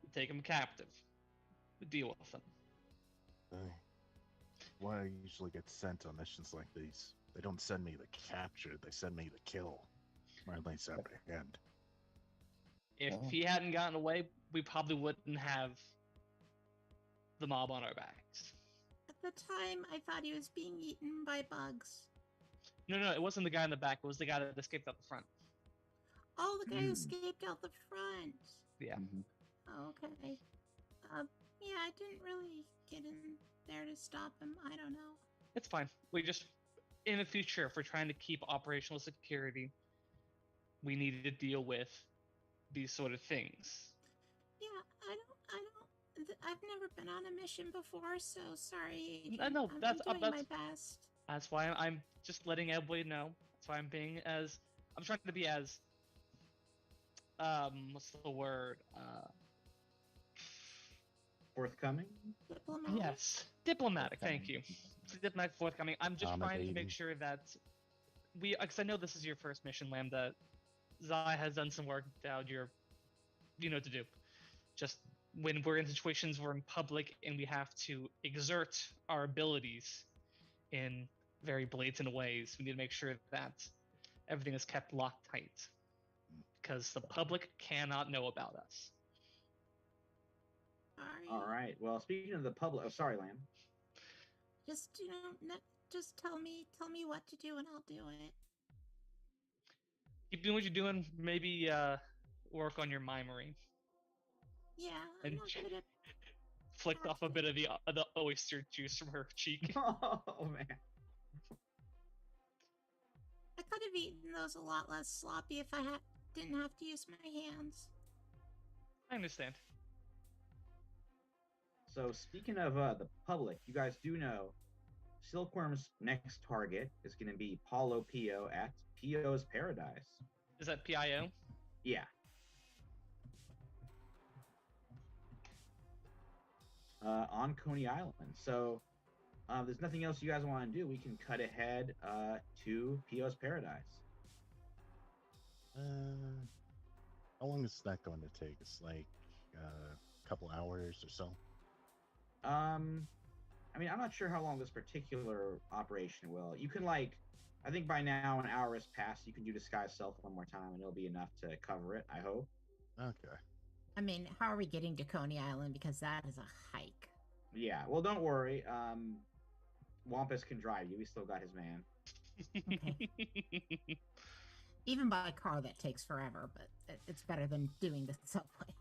We take them captive. We deal with them. Why I usually get sent on missions like these. They don't send me to capture, they send me to kill. Or at least apprehend. If Oh. he hadn't gotten away, we probably wouldn't have the mob on our backs. At the time, I thought he was being eaten by bugs. No, it wasn't the guy in the back. It was the guy that escaped out the front. Oh, the guy who Hmm. escaped out the front. Yeah. Mhm. Oh, okay. Yeah, I didn't really get in there to stop him. I don't know. It's fine. We just, in the future, if we're trying to keep operational security, we need to deal with these sort of things. Yeah, I've never been on a mission before, so sorry. I Adrian. know, I'm that's- doing that's- my best. That's why I'm just letting everybody know. That's why I'm trying to be as, what's the word? Forthcoming? Diplomatic. Yes, diplomatic. Thank you. Diplomatic forthcoming. I'm just trying to Accommodating. make sure that because I know this is your first mission, Lambda. Zai has done some work out. You know what to do. Just when we're in situations we're in public and we have to exert our abilities in very blatant ways, we need to make sure that everything is kept locked tight. Because the public cannot know about us. Sorry. All right. Well, speaking of the public, oh, sorry, Lamb. Just just tell me what to do and I'll do it. Keep doing what you're doing. Maybe work on your mimery. Yeah, I'm And not good at. Flicked off a bit of the oyster juice from her cheek. Oh man. I could have eaten those a lot less sloppy if I had didn't have to use my hands. I understand. So speaking of the public, you guys do know Silkworm's next target is going to be Paulo Pio at Pio's Paradise. Is that PIO? Yeah. On Coney Island. So there's nothing else you guys want to do. We can cut ahead to Pio's Paradise. How long is that going to take? It's like a couple hours or so. I mean, I'm not sure how long this particular operation will. You can I think by now an hour has passed. You can do disguise self one more time, and it'll be enough to cover it. I hope. Okay. I mean, how are we getting to Coney Island? Because that is a hike. Yeah. Well, don't worry. Wampus can drive you. He still got his van. Okay. Even by car, that takes forever, but it's better than doing the subway.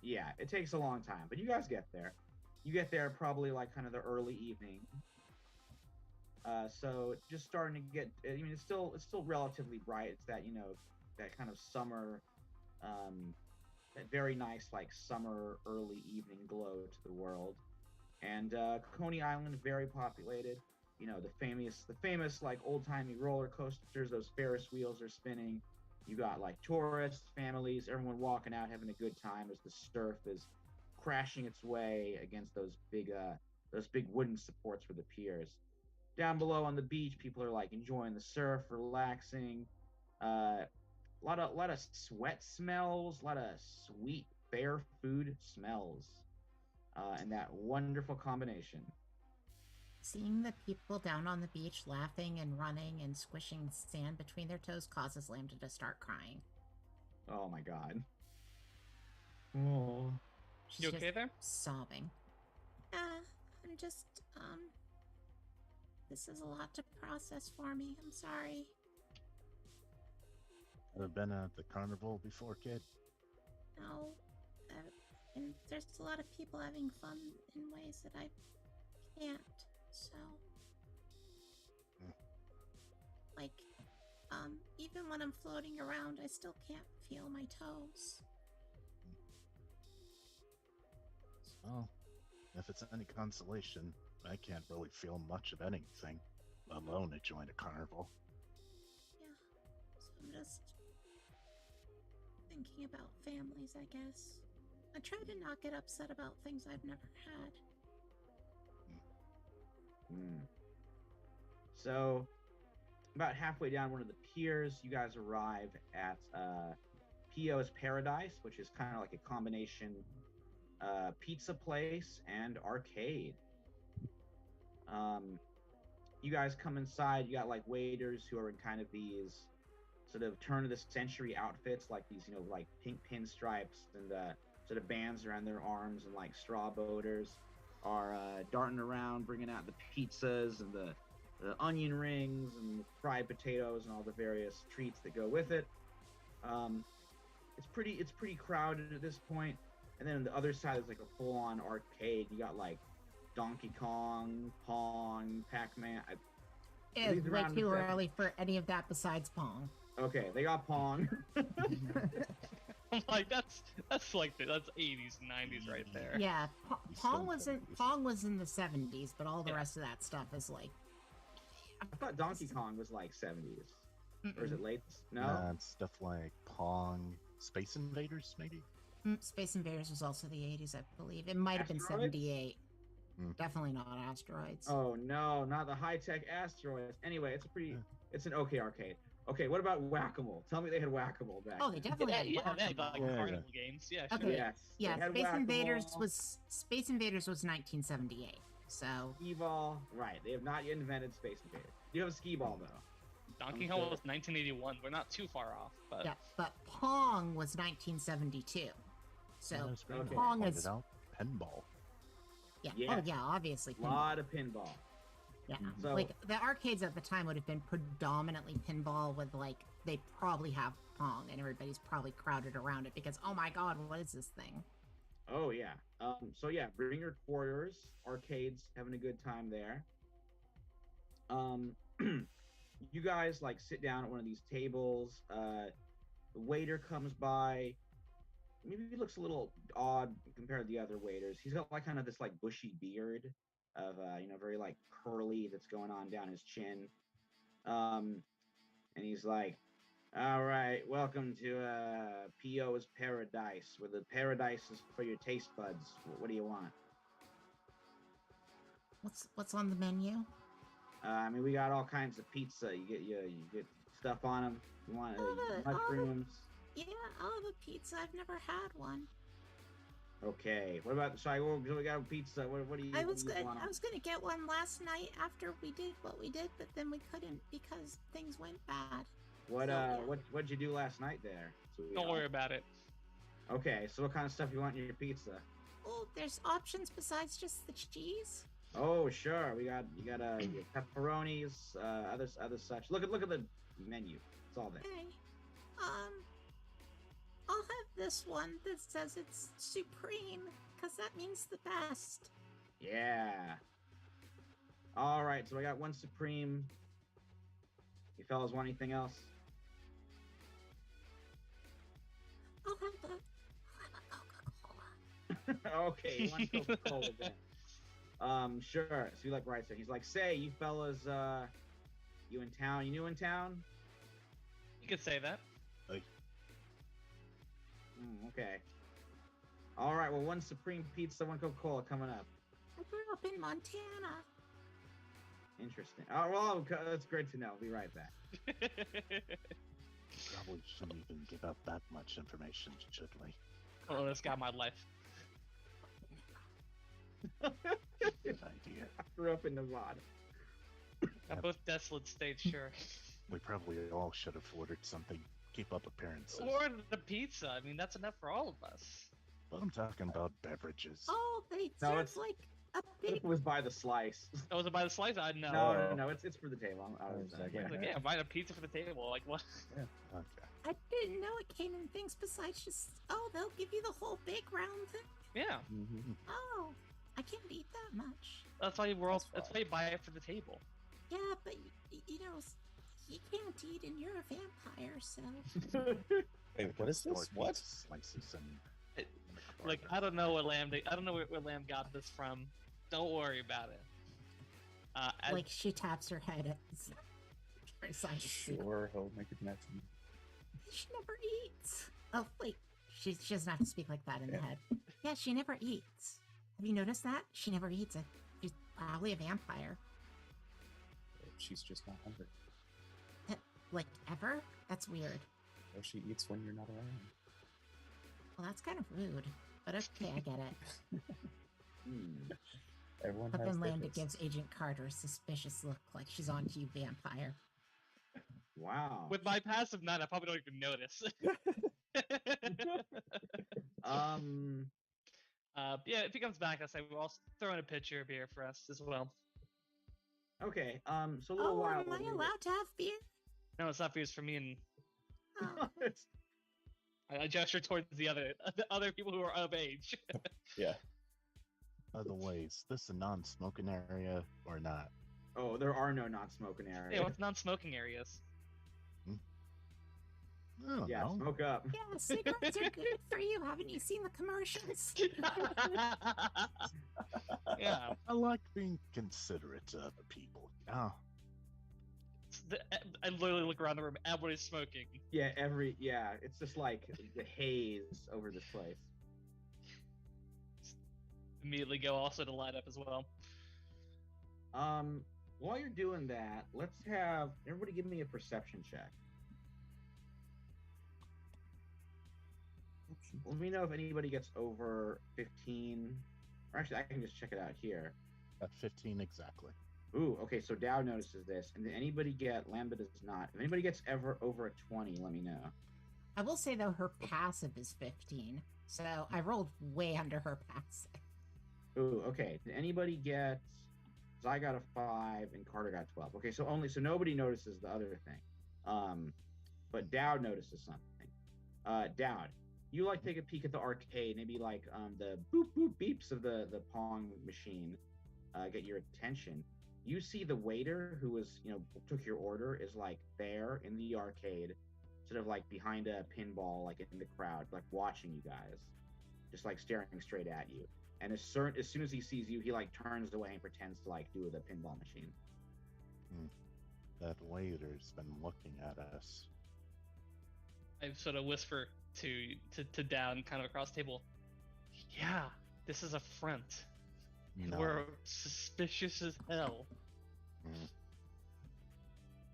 Yeah, it takes a long time, but you guys get there. You get there probably kind of the early evening. So just starting to get. I mean, it's still relatively bright. It's that that kind of summer, that very nice summer early evening glow to the world. And Coney Island, very populated. The famous old timey roller coasters. Those Ferris wheels are spinning. You got tourists, families, everyone walking out having a good time as the surf is crashing its way against those big wooden supports for the piers. Down below on the beach, people are enjoying the surf, relaxing. A lot of sweat smells, a lot of sweet fair food smells, and that wonderful combination. Seeing the people down on the beach laughing and running and squishing sand between their toes causes Lambda to start crying. Oh my god. Oh. She's You okay just there? sobbing. I'm just, this is a lot to process for me. I'm sorry. Ever been at the carnival before, kid? No. And there's a lot of people having fun in ways that I can't. So, even when I'm floating around, I still can't feel my toes. So, if it's any consolation, I can't really feel much of anything, let alone enjoying a carnival. Yeah. So I'm just thinking about families, I guess. I try to not get upset about things I've never had. So, about halfway down one of the piers, you guys arrive at Pio's Paradise, which is kind of like a combination pizza place and arcade. You guys come inside. You got waiters who are in kind of these sort of turn of the century outfits, these pink pinstripes and sort of bands around their arms, and straw boaters are darting around, bringing out the pizzas and the onion rings and the fried potatoes and all the various treats that go with it. It's pretty crowded at this point. And then on the other side is a full-on arcade. You got Donkey Kong, Pong, Pac-Man. It's way too early for any of that besides Pong. Okay, they got Pong. I'm that's 80s and 90s right there. Yeah, Pong still was in the 70s, but all the rest of that stuff is I thought Donkey Kong was 70s. Or is it late? No? It's stuff like Pong, Space Invaders, maybe? Space Invaders was also the 80s, I believe. It might have been Asteroids? 78. Definitely not Asteroids. Oh no, not the high-tech asteroids. Anyway, it's an okay arcade. Okay, what about Whack-A-Mole? Tell me they had Whack-A-Mole back Oh, then. they definitely had They had Whack-A-Mole. carnival games. Yeah, sure. Okay. Yes. Yeah, they had Space Invaders Whack-A-Mole, was 1978. So Skee-Ball. Right, they have not yet invented Space Invaders. You have a Skee-Ball though. Donkey Kong was 1981. We're not too far off, but yeah, but Pong was 1972. So Okay. Pong Pointed is out pinball. yeah. Yeah. Oh yeah, obviously A pinball. lot of pinball. Yeah, So the arcades at the time would have been predominantly pinball with they probably have Pong and everybody's probably crowded around it because oh my god, what is this thing? oh yeah. So yeah, bring your quarters, arcades, having a good time there. You guys sit down at one of these tables. The waiter comes by. Maybe he looks a little odd compared to the other waiters. He's got like kind of this like bushy beard of very like curly that's going on down his chin. And he's like, "All right, welcome to PO's Paradise, where the paradise is for your taste buds. What do you want?" What's on the menu? I mean, we got all kinds of pizza. You get stuff on them. You want mushrooms? Yeah, I'll have a pizza. I've never had one. Okay. What about we got a pizza? What do you? I was want? gonna get one last night after we did what we did, but then we couldn't because things went bad. What'd you do last night there? Don't worry about it. Okay, so what kind of stuff you want in your pizza? Oh, there's options besides just the cheese. Oh, sure. You got your pepperonis, other such. Look at the menu. It's all there. Okay. I'll have this one that says it's supreme, because that means the best. Yeah. All right, so I got one supreme. You fellas want anything else? I'll have a Coca-Cola. Okay, one Coca-Cola then. Sure. So you like right there. He's like, "Say, you fellas, you in town? You new in town?" You could say that. Okay. All right. Well, one supreme pizza, one Coca-Cola coming up. I grew up in Montana. Interesting. Oh, well, that's great to know. I'll be right back. Probably shouldn't even give out that much information, should we? Oh, this got my life. Good idea. I grew up in Nevada. Got both desolate states, sure. We probably all should have ordered something. Keep up appearances. Or the pizza. I mean, that's enough for all of us. But I'm talking about beverages. Oh, they No, serve it's- like a It big. was by the slice. Oh, was it by the slice? I know. No. It's for the table. I was Like, yeah. Like, yeah, buying a pizza for the table. Like, what? Okay. I didn't know it came in things besides just. Oh, they'll give you the whole big round thing. Yeah, Mm-hmm. Oh, I can't eat that much. that's why That's that's why you buy it for the table. Yeah, but you know, you can't eat and you're a vampire, so. Wait, what is this? Store What? pizza Slices and It- and a Like, burger. I don't know what I don't know where Lamb got this from. Don't worry about it. Like she taps her head at. Sure, he'll make a connection. She never eats. Oh wait, she doesn't have to speak like that in the Yeah. head. Yeah, she never eats. Have you noticed that? She never eats it. She's probably a vampire. She's just not hungry. Like ever? That's weird. Or she eats when you're not around. Well, that's kind of rude. But okay, I get it. Everyone But has then their Lambda fix. gives Agent Carter a suspicious look, like she's on to you, vampire. Wow. with my passive 9, I probably don't even notice. Yeah, if he comes back, I say we'll also throw in a pitcher of beer for us as well. Okay. So a little Oh, while. am I allowed to have beer? No, it's not beers for me, and Oh, It's- I gesture towards the other people who are of age. Yeah. By the way, is this a non-smoking area or not? Oh, there are no non-smoking areas. Yeah, what's non-smoking areas? I don't Yeah, know. smoke up. yeah, cigarettes are good for you. Haven't you seen the commercials? Yeah, I like being considerate to other people. Oh, I literally look around the room. Everybody's smoking. Yeah, it's just like the haze over this place. Immediately go also to light up as well. While you're doing that, let's have everybody give me a perception check. Let me know if anybody gets over 15. Or actually, I can just check it out here. at 15 exactly. Ooh, okay, so Dow notices this. And did anybody get, Lambda does not. If anybody gets ever over a 20, let me know. I will say, though, her passive is 15. So I rolled way under her passive. Ooh, okay. Did anybody get, so I got a 5 and Carter got 12. Okay, so nobody notices the other thing. But Dowd notices something. Dowd, you like take a peek at the arcade, maybe like the boop boop beeps of the Pong machine get your attention. You see the waiter who was, took your order is like there in the arcade, sort of like behind a pinball, like in the crowd, like watching you guys, just like staring straight at you. And as soon as he sees you, he like turns away and pretends to like do the pinball machine. That waiter's been looking at us. I sort of whisper to down kind of across the table. Yeah, this is a front. No. We're suspicious as hell.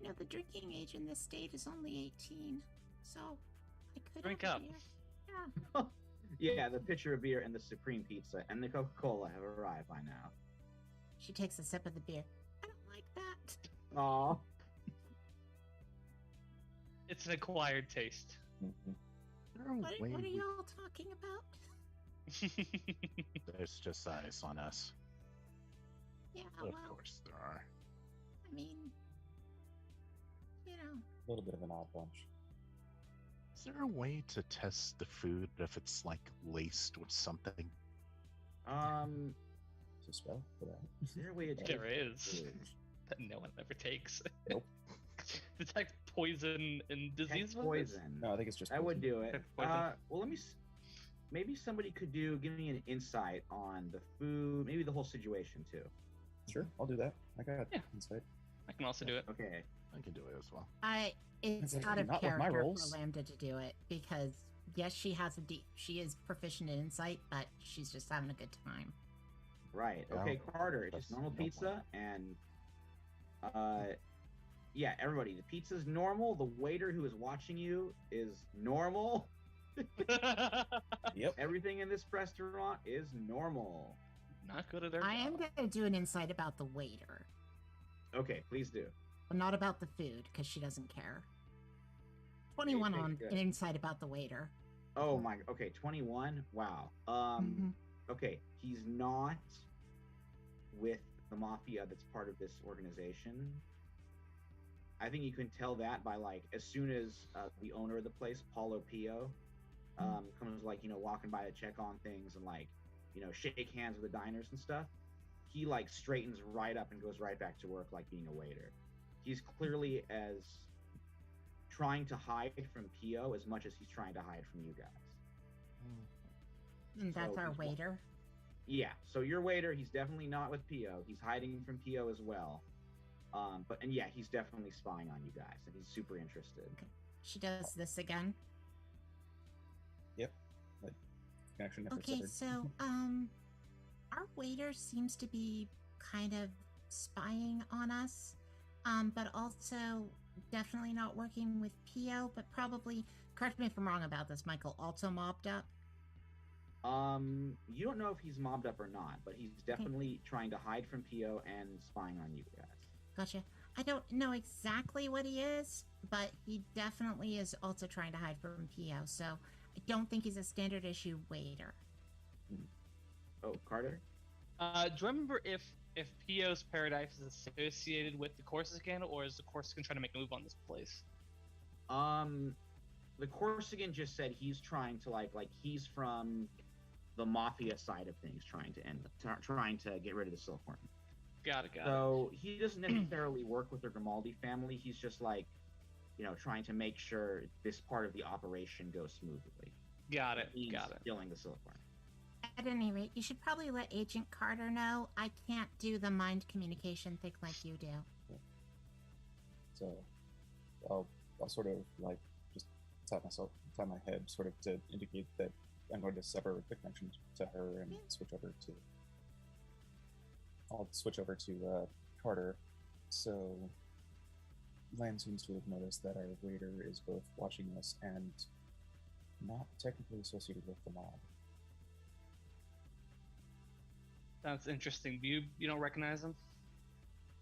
You know, the drinking age in this state is only 18, so I could Drink have a up. beer. Yeah. Yeah, the pitcher of beer and the supreme pizza and the Coca-Cola have arrived by now. She takes a sip of the beer. I don't like that. Aw. It's an acquired taste. What are y'all talking about? There's just eyes on us. Yeah, Of well, course there are. I mean, you know. A little bit of an odd bunch. Is there a way to test the food if it's like laced with something? Is a spell for that? Is there a way to There taste is. food? That no one ever takes. Nope. Detect poison and disease. Detect with poison. No, I think it's just I would poison. do it. Poison. Well, let me. Maybe somebody could give me an insight on the food, maybe the whole situation too. Sure, I'll do that. I got Yeah. insight. I can also do it. Okay. I can do it as well. It's Like, out of not with my character rolls. for Lambda to do it because yes, she has she is proficient in insight, but she's just having a good time. Right. Yeah, Okay, Carter. It's that's just normal no pizza, and yeah, everybody. The pizza's normal. The waiter who is watching you is normal. Yep. Everything in this restaurant is normal. Not good at their I am job. going to do an insight about the waiter, Okay, please do. but not about the food because she doesn't care. 21 Okay, on good. an insight about the waiter. Oh my. Okay, 21. Wow. Mhm. Okay, he's not with the mafia that's part of this organization. I think you can tell that by like as soon as the owner of the place, Paulo Pio, comes like walking by to check on things and like shake hands with the diners and stuff. He like straightens right up and goes right back to work like being a waiter. He's clearly as trying to hide from Pio as much as he's trying to hide from you guys. And that's So our he's waiter. Yeah, so your waiter, he's definitely not with Pio. He's hiding from Pio as well. And yeah, he's definitely spying on you guys, and he's super interested. She does this again. Yep. Like, connection never Okay, severed. so our waiter seems to be kind of spying on us, but also definitely not working with Pio, but probably, correct me if I'm wrong about this, Michael, also mobbed up. You don't know if he's mobbed up or not, but he's definitely trying to hide from Pio and spying on you guys. Gotcha. I don't know exactly what he is, but he definitely is also trying to hide from Pio, so I don't think he's a standard issue waiter. Oh, Carter? Do you remember if Pio's Paradise is associated with the Corsican, or is the Corsican trying to make a move on this place? The Corsican just said he's trying to like he's from the mafia side of things, trying to get rid of the Silkworm. Got it. So he doesn't necessarily work with the Grimaldi family. He's just like, trying to make sure this part of the operation goes smoothly. Got it. He's Got it. stealing the Silkworm. At any rate, you should probably let Agent Carter know. I can't do the mind communication thing like you do. So I'll sort of like just tap my head sort of to indicate that I'm going to sever the connection to her and I'll switch over to Carter. So Lan seems to have noticed that our waiter is both watching us and not technically associated with the mob. Sounds interesting. You don't recognize him?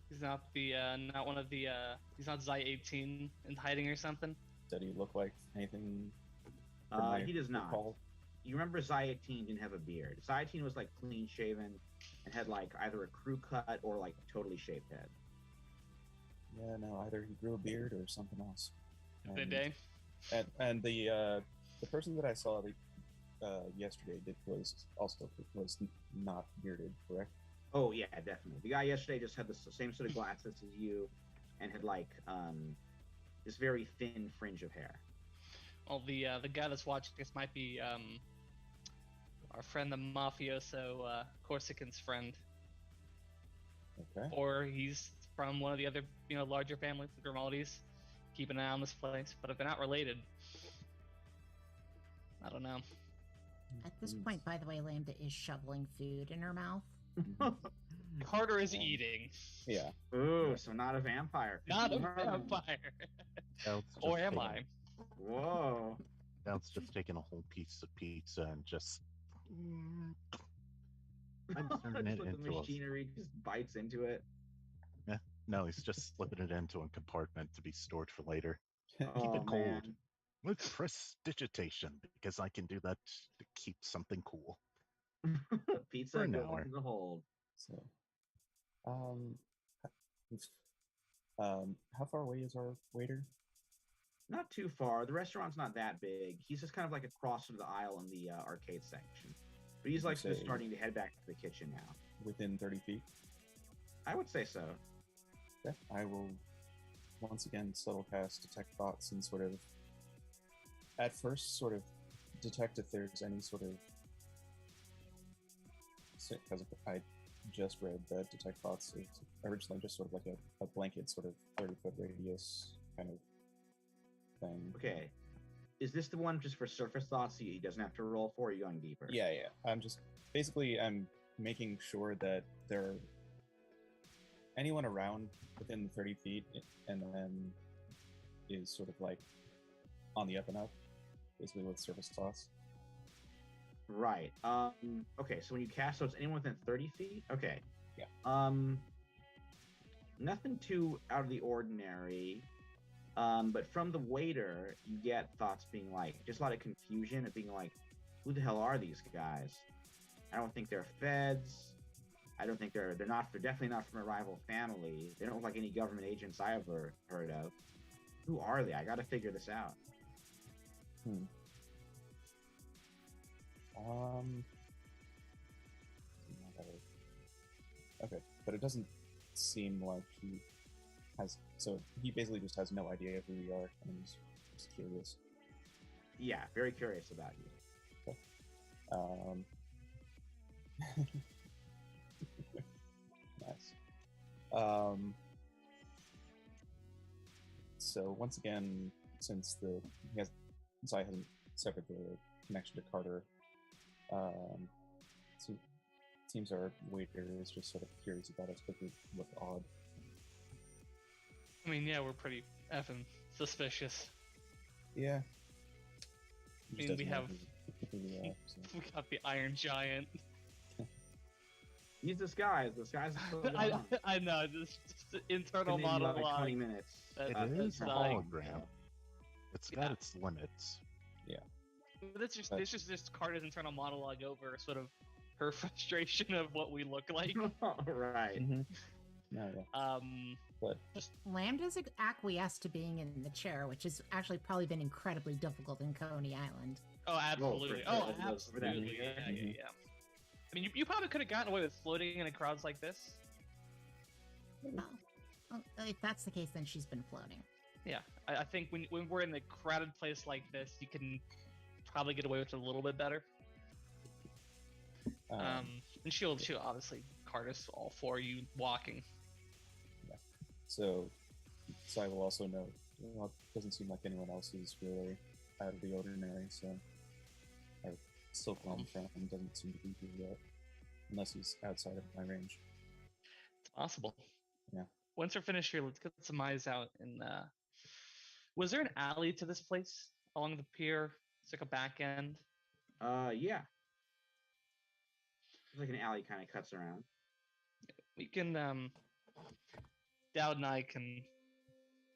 He's not not one of the he's not Zy 18 in hiding or something. Did he look like anything? from my He does not. recall? You remember Zyatine didn't have a beard. Zyatine was like clean shaven and had like either a crew cut or like totally shaved head. Yeah, no, either he grew a beard or something else. Good day. And the person that I saw yesterday was not bearded, correct? Oh yeah, definitely. The guy yesterday just had the same sort of glasses as you, and had like this very thin fringe of hair. Well, the guy that's watching this might be our friend the mafioso Corsican's friend, Okay. or he's from one of the other larger families, the Grimaldis. Keep an eye on this place, but if they're not related, I don't know. At this point, by the way, Lambda is shoveling food in her mouth. Carter is eating. Yeah. Ooh, so not a vampire. Not a Mm. vampire. Dal's just Or am taking- I? Whoa. Dal's just taking a whole piece of pizza and just. I'm turning it Just like the into a. machinery just bites into it. No, he's just slipping it into a compartment to be stored for later. Oh, it cold. man. With prestidigitation, because I can do that to keep something cool. Pizza For an goes hour. into the hold. So, how far away is our waiter? Not too far. The restaurant's not that big. He's just kind of like across from the aisle in the arcade section. But he's like just Say- starting to head back to the kitchen now. Within 30 feet? I would say so. Okay. I will once again subtle cast detect thoughts and sort of at first sort of detect if there's any sort of, because I just read that detect thoughts is originally just sort of like a blanket sort of 30-foot radius kind of thing. Okay. Is this the one just for surface thoughts he doesn't have to roll for? Or are you going deeper? Yeah. I'm making sure that there are anyone around within 30 feet and then is sort of like on the up and up, basically with surface toss. Right. Okay, so when you cast, so it's anyone within 30 feet? Okay. Yeah. Nothing too out of the ordinary. But from the waiter, you get thoughts being like, just a lot of confusion of being like, who the hell are these guys? I don't think they're feds. I don't think they're definitely not from a rival family. They don't look like any government agents I ever heard of. Who are they? I gotta figure this out. Okay, but it doesn't seem like he has. So he basically just has no idea who we are, and he's just curious. Yeah, very curious about you. Nice. So once again, since I haven't severed the connection to Carter, so it seems our waiter is just sort of curious about us, but we look odd. I mean, yeah, we're pretty effing suspicious. Yeah. I mean, we have who we are, so. we got the Iron Giant. He's disguised. Disguise is I know, just the internal monologue. Like 20 minutes. It is a like- hologram. It's got its limits. But it's just this Carter's internal monologue over sort of her frustration of what we look like. Right. Mm-hmm. No, yeah. But Lambda's acquiesced to being in the chair, which has actually probably been incredibly difficult in Coney Island. Oh, absolutely. for sure. Oh, absolutely. Yeah. Yeah. I mean, you probably could have gotten away with floating in a crowds like this. Oh, well, if that's the case, then she's been floating. Yeah, I think when we're in a crowded place like this, you can probably get away with it a little bit better. And she'll obviously cart us all for you walking. So I will also note, well, it doesn't seem like anyone else is really out of the ordinary, so our Silkworm friend doesn't seem to be here yet, unless he's outside of my range. It's possible. Yeah. Once we're finished here, let's get some eyes out. And was there an alley to this place along the pier? It's like a back end. Yeah. It's like an alley kind of cuts around. We can Dowd and I can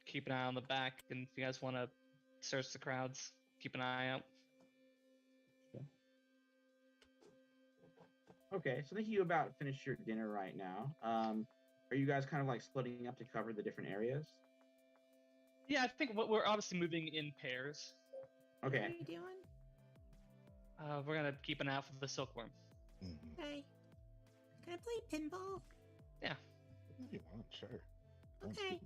keep an eye on the back, and if you guys want to search the crowds, keep an eye out. Okay, so I think you about finished your dinner right now. Are you guys kind of like splitting up to cover the different areas? Yeah, I think we're obviously moving in pairs. Okay. What are you doing? We're gonna keep an eye out for the silkworm. Mm-hmm. Okay. Can I play pinball? Yeah. You want, sure. Okay.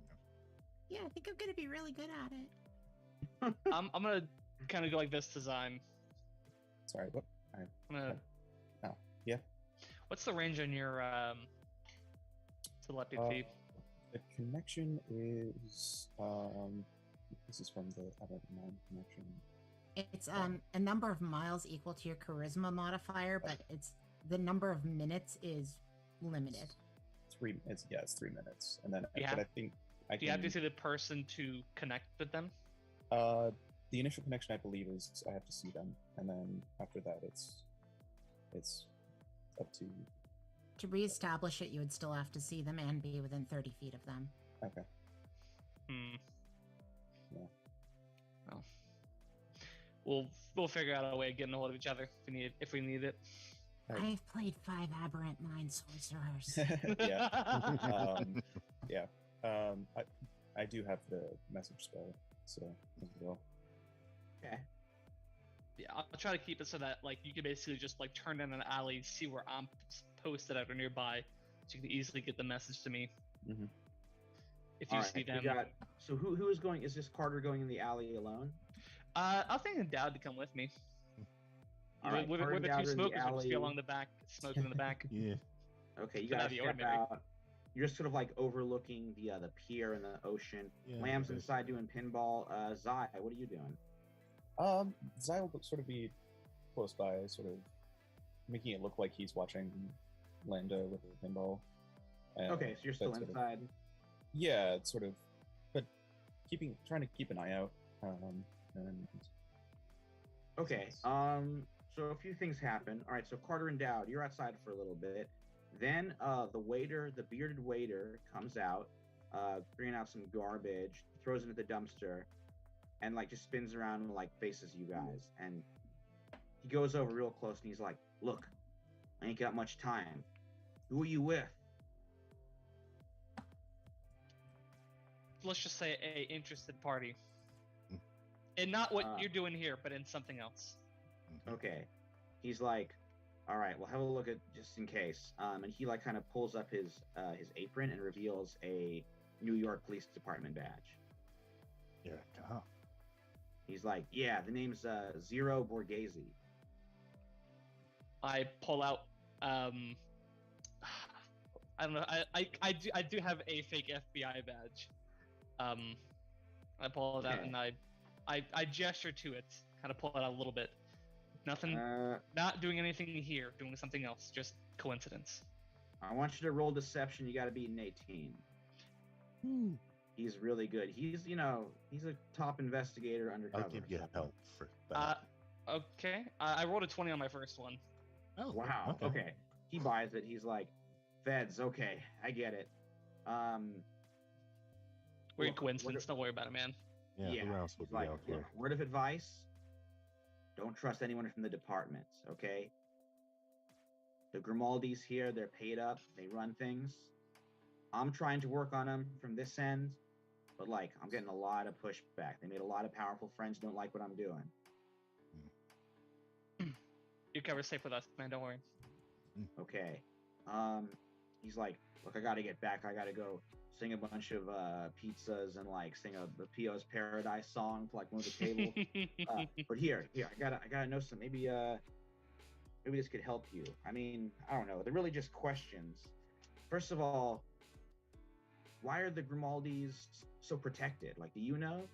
Yeah, I think I'm gonna be really good at it. I'm gonna kind of go like this to Zyme. Sorry, what? I'm gonna... Oh, yeah. What's the range on your telepathy? The connection is this is from the other connection. It's a number of miles equal to your charisma modifier, but it's the number of minutes is limited. It's 3 minutes, and then Yeah. but I think I Do you have to see the person to connect with them? The initial connection, I believe, is I have to see them, and then after that, it's up to. To reestablish it, you would still have to see them and be within 30 feet of them. Okay. Yeah. Well, we'll figure out a way of getting a hold of each other if we need it. Right. I've played 5 aberrant mind sorcerers. Yeah. Yeah. I do have the message spell, so as well. Okay. Yeah, I'll try to keep it so that like you can basically just like turn down an alley, see where I'm posted at or nearby, so you can easily get the message to me. Mm-hmm. If you All see right, them. so who is going? Is this Carter going in the alley alone? I'll think Dowd to come with me. All right, we're Carter the and two Dowd are in the smokers. We'll just be alley. along the back, smoking in the back. Yeah. Okay, you But not guys the step ordinary. out. You're just sort of like overlooking the pier and the ocean. Yeah, Lamb's it is. inside doing pinball. Zai, what are you doing? Zai will sort of be close by, sort of making it look like he's watching Lando with a pinball. Okay, so you're still sort of- inside. yeah, it's sort of, but trying to keep an eye out. And Okay. So a few things happen. All right. So Carter and Dowd, you're outside for a little bit. Then the bearded waiter, comes out, bringing out some garbage, throws it at the dumpster, and like just spins around and like faces you guys. And he goes over real close and he's like, "Look, I ain't got much time. Who are you with?" Let's just say a interested party. And not what Uh, you're doing here, but in something else. Okay. He's like, "All right, well, have a look at just in case." And he like kind of pulls up his apron and reveals a New York Police Department badge. Here it comes. He's like, "Yeah, the name's Zero Borghese." I pull out I don't know. I do have a fake FBI badge. I pull it out Okay. and I gesture to it, kind of pull it out a little bit. Nothing, Uh, not doing anything here, doing something else, just coincidence. I want you to roll deception. You got to beat an 18. He's really good. He's a top investigator undercover. I'll give you help for that. Okay, I rolled a 20 on my first one. Oh, Wow. Okay. He buys it. He's like, "Feds. Okay, I get it." Weird Look, coincidence. Don't worry about it, man. Yeah, who else would he's be like, out "Look, here? word of advice: don't trust anyone from the departments. Okay. The Grimaldis here, they're paid up. They run things. I'm trying to work on them from this end, but like I'm getting a lot of pushback. They made a lot of powerful friends who don't like what I'm doing." Your cover's safe with us, man. Don't worry. Okay. He's like, "Look, I gotta get back. I gotta go sing a bunch of pizzas and like sing the P.O.'s Paradise song to like one of the tables. But here, I gotta know some. Maybe this could help you. I mean, I don't know. They're really just questions. First of all, why are the Grimaldis so protected? Like, do you know?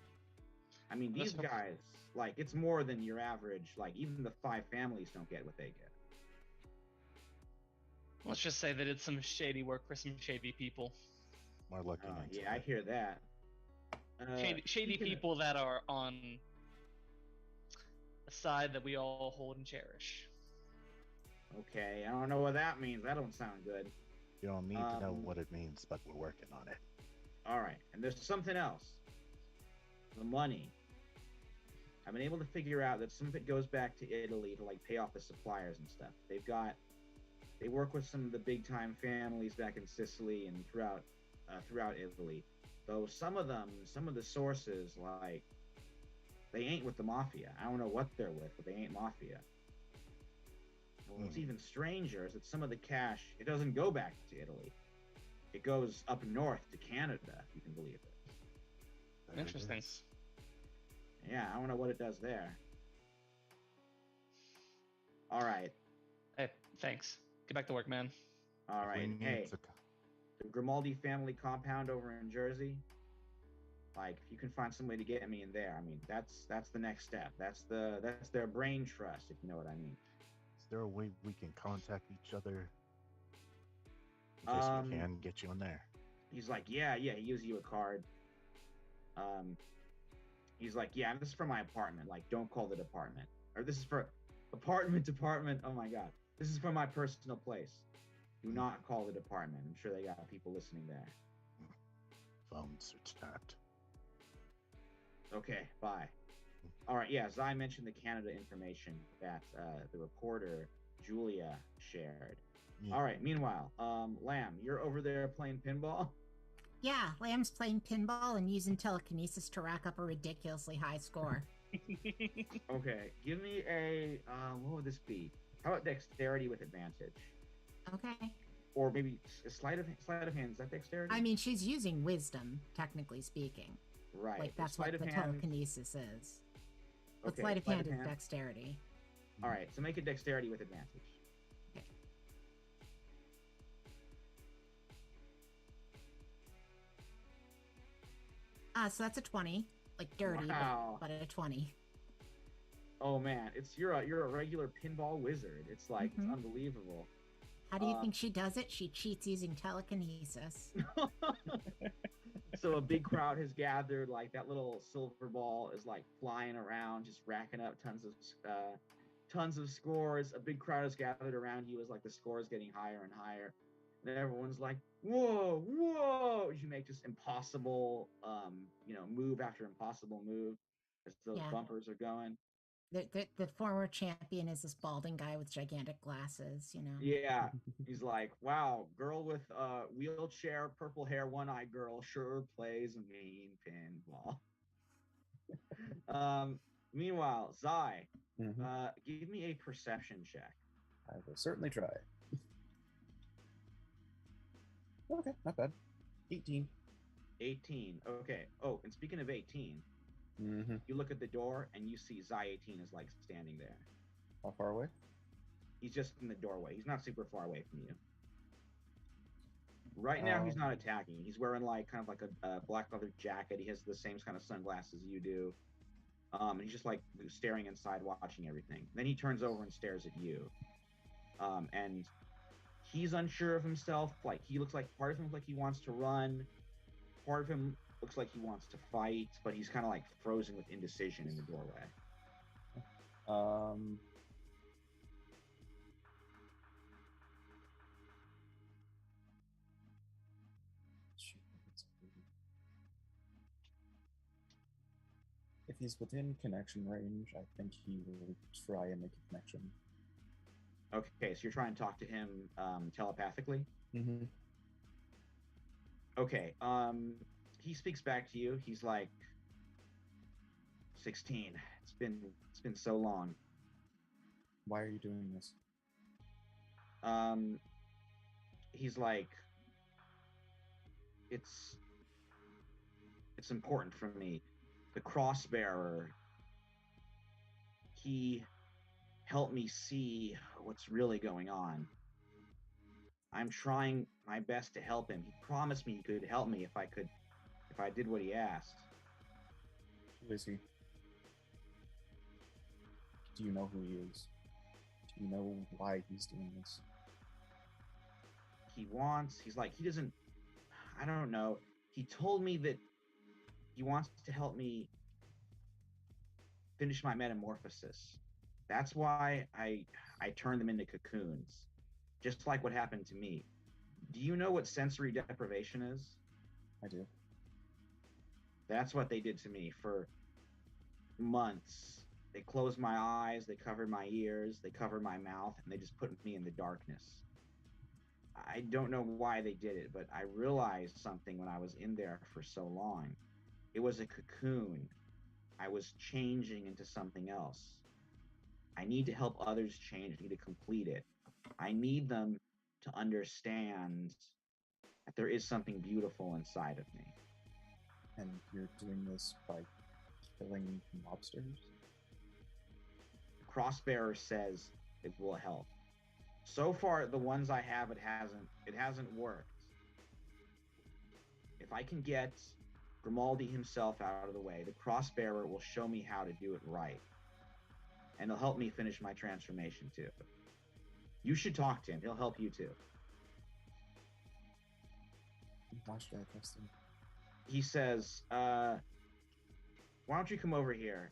I mean, these Listen. guys, like, it's more than your average. Like, even the 5 families don't get what they get. Let's just say they did some shady work for some shady people. More looking into Yeah, I it. hear that. Shady speaking of- people that are on a side that we all hold and cherish. Okay, I don't know what that means. That don't sound good. You don't need to know Um, what it means, but we're working on it. All right, and there's something else. The money. I've been able to figure out that some of it goes back to Italy to like pay off the suppliers and stuff. They work with some of the big time families back in Sicily and throughout Italy. Though some of the sources, like, they ain't with the mafia. I don't know what they're with, but they ain't mafia. Well, what's even stranger is that some of the cash, it doesn't go back to Italy. It goes up north to Canada, if you can believe it. There it Interesting. is. Yeah, I don't know what it does there. All right. Hey, thanks. Get back to work, man. All If we right. need Hey, to- the Grimaldi family compound over in Jersey. Like, if you can find some way to get me in there, I mean, that's the next step. That's their brain trust, if you know what I mean. Is there a way we can contact each other in case we can get you in there? He's like, yeah. He gives you a card. He's like, yeah, this is for my apartment. Like, don't call the department. Or this is for department. Oh my god, this is for my personal place. Do not call the department. I'm sure they got people listening there. Phones are tapped. Okay, bye. All right, yeah, Zai mentioned the Canada information that the reporter Julia shared. Yeah. All right, meanwhile, Lamb, you're over there playing pinball? Yeah, Lamb's playing pinball and using telekinesis to rack up a ridiculously high score. Okay, give me a, what would this be? How about dexterity with advantage? Okay. Or maybe a sleight of hand, is that dexterity? I mean, she's using wisdom, technically speaking. right. Like, that's sleight what of the hand. telekinesis is. But Okay, sleight of hand is dexterity. All right, so make a dexterity with advantage. Okay. So that's a 20. Like, dirty, Wow. but a 20. Oh man, you're a regular pinball wizard. It's like it's Mhm. unbelievable. How do you think she does it? She cheats using telekinesis. So a big crowd has gathered. Like that little silver ball is like flying around, just racking up tons of scores. A big crowd has gathered around you as like the score is getting higher and higher, and everyone's like, "Whoa, whoa!" You make just impossible, move after impossible move as those Yeah. bumpers are going. The former champion is this balding guy with gigantic glasses, you know? Yeah, he's like, "Wow, girl with wheelchair, purple hair, one-eyed girl sure plays mean pinball." Meanwhile, Zai, Mhm. give me a perception check. I will certainly try. Okay, not bad. 18. 18. Okay. Oh, and speaking of 18, Mm-hmm. you look at the door and you see Zai 18 is like standing there. How far away? He's just in the doorway. He's not super far away from you. Right now, he's not attacking. He's wearing like kind of like a black leather jacket. He has the same kind of sunglasses you do. And he's just like staring inside, watching everything. Then he turns over and stares at you. And he's unsure of himself. Like he looks like part of him looks like he wants to run. Part of him looks like he wants to fight, but he's kind of like frozen with indecision in the doorway. If he's within connection range, I think he will try and make a connection. Okay, so you're trying to talk to him telepathically? Mm-hmm. Okay, he speaks back to you. He's like, 16. It's been so long. Why are you doing this? He's like, it's important for me. The crossbearer, he helped me see what's really going on. I'm trying my best to help him. He promised me he could help me if I did what he asked. Who is he? Do you know who he is? Do you know why he's doing this? He doesn't, I don't know. He told me that he wants to help me finish my metamorphosis. That's why I turned them into cocoons, just like what happened to me. Do you know what sensory deprivation is? I do. That's what they did to me for months. They closed my eyes, they covered my ears, they covered my mouth, and they just put me in the darkness. I don't know why they did it, but I realized something when I was in there for so long. It was a cocoon. I was changing into something else. I need to help others change. I need to complete it. I need them to understand that there is something beautiful inside of me. And you're doing this by killing mobsters? Crossbearer says it will help. So far, the ones I have, it hasn't worked. If I can get Grimaldi himself out of the way, the Crossbearer will show me how to do it right. And he'll help me finish my transformation too. You should talk to him. He'll help you too. Why should I trust him? He says, why don't you come over here?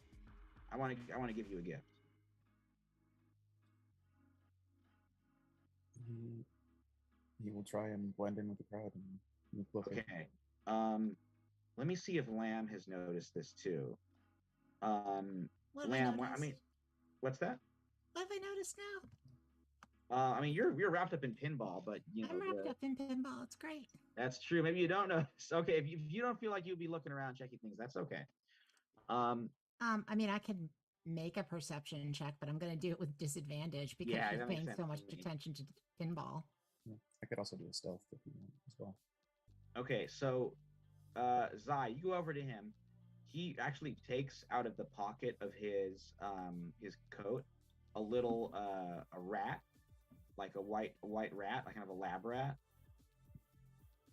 I want to give you a gift. He will try and blend in with the crowd and move closer. Okay. Let me see if Lamb has noticed this too. What have Lamb, I noticed? what's that? What have I noticed now? You're wrapped up in pinball, but I'm wrapped up in pinball. It's great. That's true. Maybe you don't know. Okay, if you don't feel like you'd be looking around checking things, that's okay. I mean, I can make a perception check, but I'm going to do it with disadvantage because Yeah, you're that makes paying sense so much to me. attention to pinball. Yeah, I could also do a stealth if you want as well. Okay, so Zai, you go over to him. He actually takes out of the pocket of his coat a little a rat, like a white rat, like kind of a lab rat,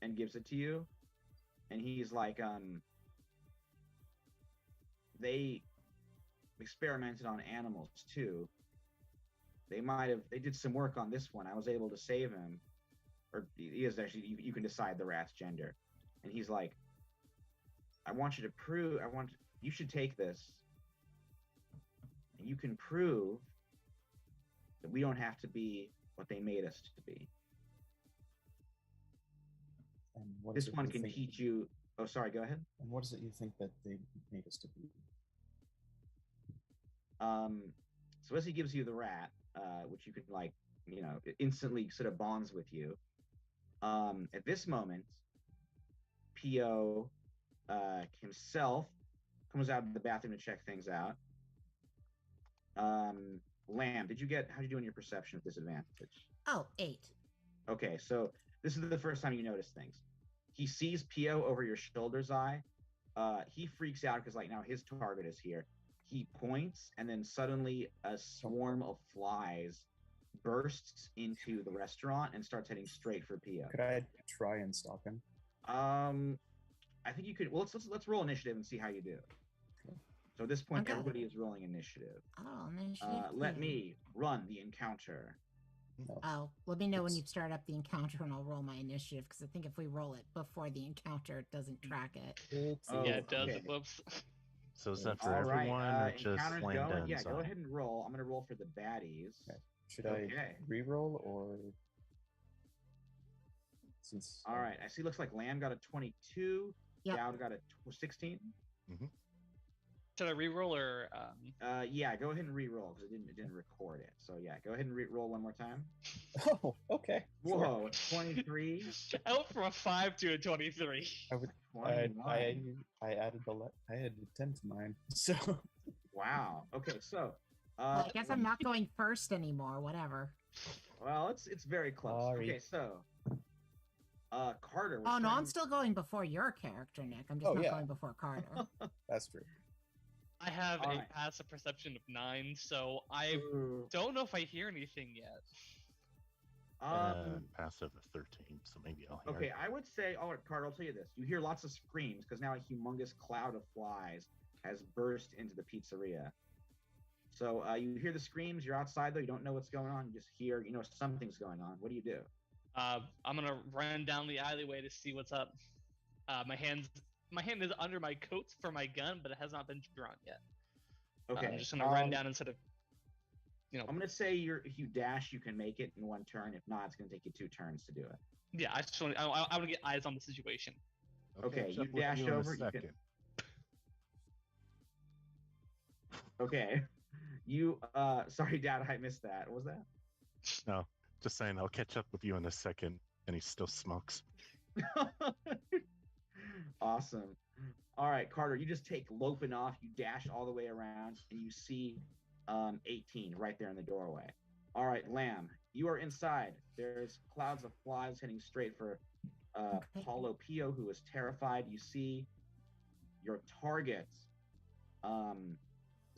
and gives it to you. And he's like, they experimented on animals too. They did some work on this one. I was able to save him. Or he is actually, you can decide the rat's gender. And he's like, you should take this. And you can prove that we don't have to be what they made us to be. And what This is it one you can think, teach you. Oh, sorry, go ahead. And what is it you think that they made us to be? So as he gives you the rat, which you can instantly sort of bonds with you. At this moment, P.O. Himself comes out of the bathroom to check things out. Lamb, how'd you do in your perception with disadvantage? Oh, 8. Okay, so this is the first time you notice things. He sees P.O. over your shoulder, Zai. He freaks out because now his target is here. He points, and then suddenly a swarm of flies bursts into the restaurant and starts heading straight for P.O. Could I try and stop him? I think you could. Well, let's roll initiative and see how you do. Okay. So at this point, Okay. everybody is rolling initiative. Oh, initiative. Let me run the encounter. No. Oh, let me know when It's- you start up the encounter and I'll roll my initiative because I think if we roll it before the encounter, it doesn't track it. Oh, Yeah, it does. okay. Whoops. So is that for All right, everyone or just encounter's Lambda going. and Yeah, go Zai? ahead and roll. I'm gonna roll for the baddies. Okay. Should Okay. I re-roll or since? All right. I see. Looks like Lamb got a 22. Yep. Dowd got a 16. Should I reroll or? Yeah. Go ahead and re-roll because it didn't record it. So yeah, go ahead and re-roll one more time. Oh, okay. Sure. Whoa, 23. Out from a 5 to a 23. I would. 21. I added I added 10 to mine. So. Wow. Okay. So. Well, I guess I'm not going first anymore. Whatever. Well, it's very close. Sorry. Okay. So. Carter. Oh no, I'm starting- still going before your character, Nick. I'm just Oh, not yeah. going before Carter. That's true. I have All a right. passive perception of 9, so I Ooh. don't know if I hear anything yet. Passive of 13, so maybe I'll hear Okay, it. I would say, all right, Carter, I'll tell you this. You hear lots of screams because now a humongous cloud of flies has burst into the pizzeria. So you hear the screams. You're outside, though. You don't know what's going on. You just hear, something's going on. What do you do? I'm gonna run down the alleyway to see what's up. My hand is under my coat for my gun, but it has not been drawn yet. Okay. I'm just gonna run down and sort of, I'm going to say if you dash, you can make it in one turn. If not, it's going to take you 2 turns to do it. yeah. I just want to get eyes on the situation. Okay, catch you up with dash in a over, you can- second. Okay. You, sorry, Dad, I missed that. What was that? No, just saying I'll catch up with you in a second, and he still smokes. Awesome. All right, Carter, you just take loping off. You dash all the way around, and you see 18 right there in the doorway. All right, Lamb, you are inside. There's clouds of flies heading straight for Okay. Paulo Pio, who is terrified. You see your target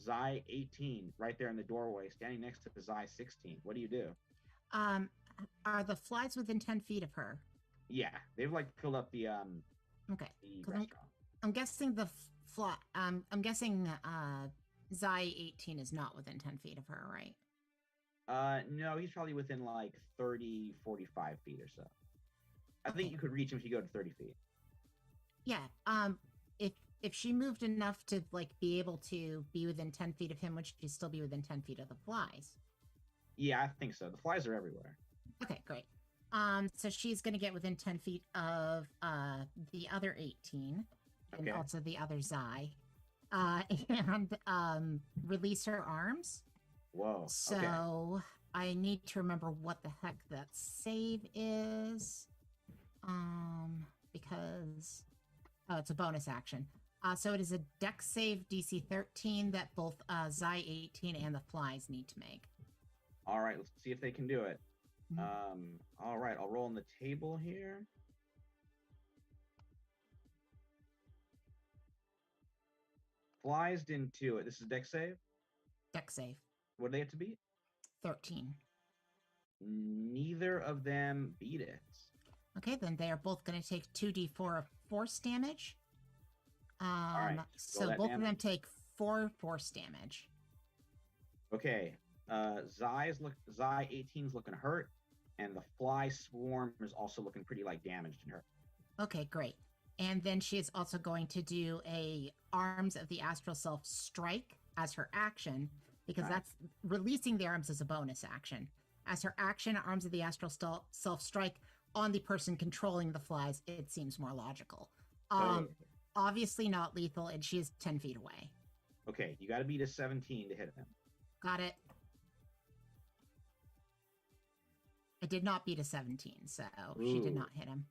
Zai 18 right there in the doorway, standing next to Zai 16. What do you do? Um, are the flies within 10 feet of her? Yeah, they've like filled up the Okay. the 'Cause restaurant. I'm guessing the fly. I'm guessing Zai 18 is not within 10 feet of her, right? No, he's probably within like 30, 45 feet or so. I think Okay. you could reach him if you go to 30 feet. Yeah. If she moved enough to like be able to be within 10 feet of him, would she still be within 10 feet of the flies? Yeah, I think so. The flies are everywhere. Okay, great. So she's gonna get within 10 feet of the other 18 and Okay. also the other Zai. And release her arms. Whoa. So Okay. I need to remember what the heck that save is. Because it's a bonus action. So it is a Dex save DC 13 that both Zai 18 and the flies need to make. All right, let's see if they can do it. Mhm. All right, I'll roll on the table here. Flies didn't do it. This is Dex save. Dex save What do they have to beat? 13. Neither of them beat it. Okay, then they are both going to take 2d4 of force damage. right, roll So that both of them damage. take 4 force damage. Okay. Zai 18's looking hurt, and the fly swarm is also looking pretty like damaged and hurt. Okay, great. And then she is also going to do a Arms of the Astral Self strike as her action, because Nice. that's releasing the arms as a bonus action. As her action, Arms of the Astral Self strike on the person controlling the flies. It seems more logical. Oh, Obviously not lethal, and she is 10 feet away. okay. You got to beat a 17 to hit him. Got it. I did not beat a 17, so she did Ooh. not hit him.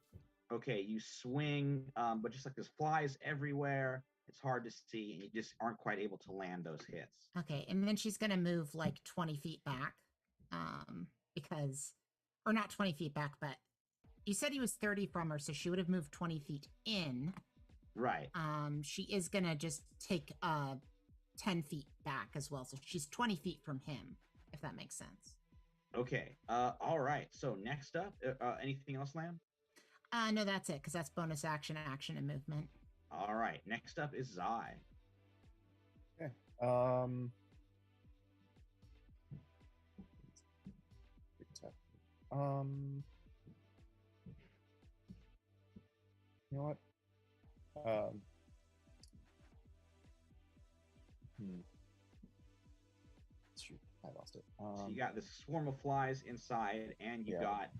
Okay, you swing, but just like there's flies everywhere, it's hard to see, and you just aren't quite able to land those hits. Okay, and then she's gonna move like 20 feet back. Because or not 20 feet back, but you said he was 30 from her, so she would have moved 20 feet in. Right. She is gonna just take 10 feet back as well. So she's 20 feet from him, if that makes sense. Okay. All right. So next up, anything else, Lamb? No, that's it, because that's bonus action, action, and movement. All right. Next up is Zai. Okay. Big tap. You know what? Shoot, I lost it. So you got this swarm of flies inside, and you Yeah. got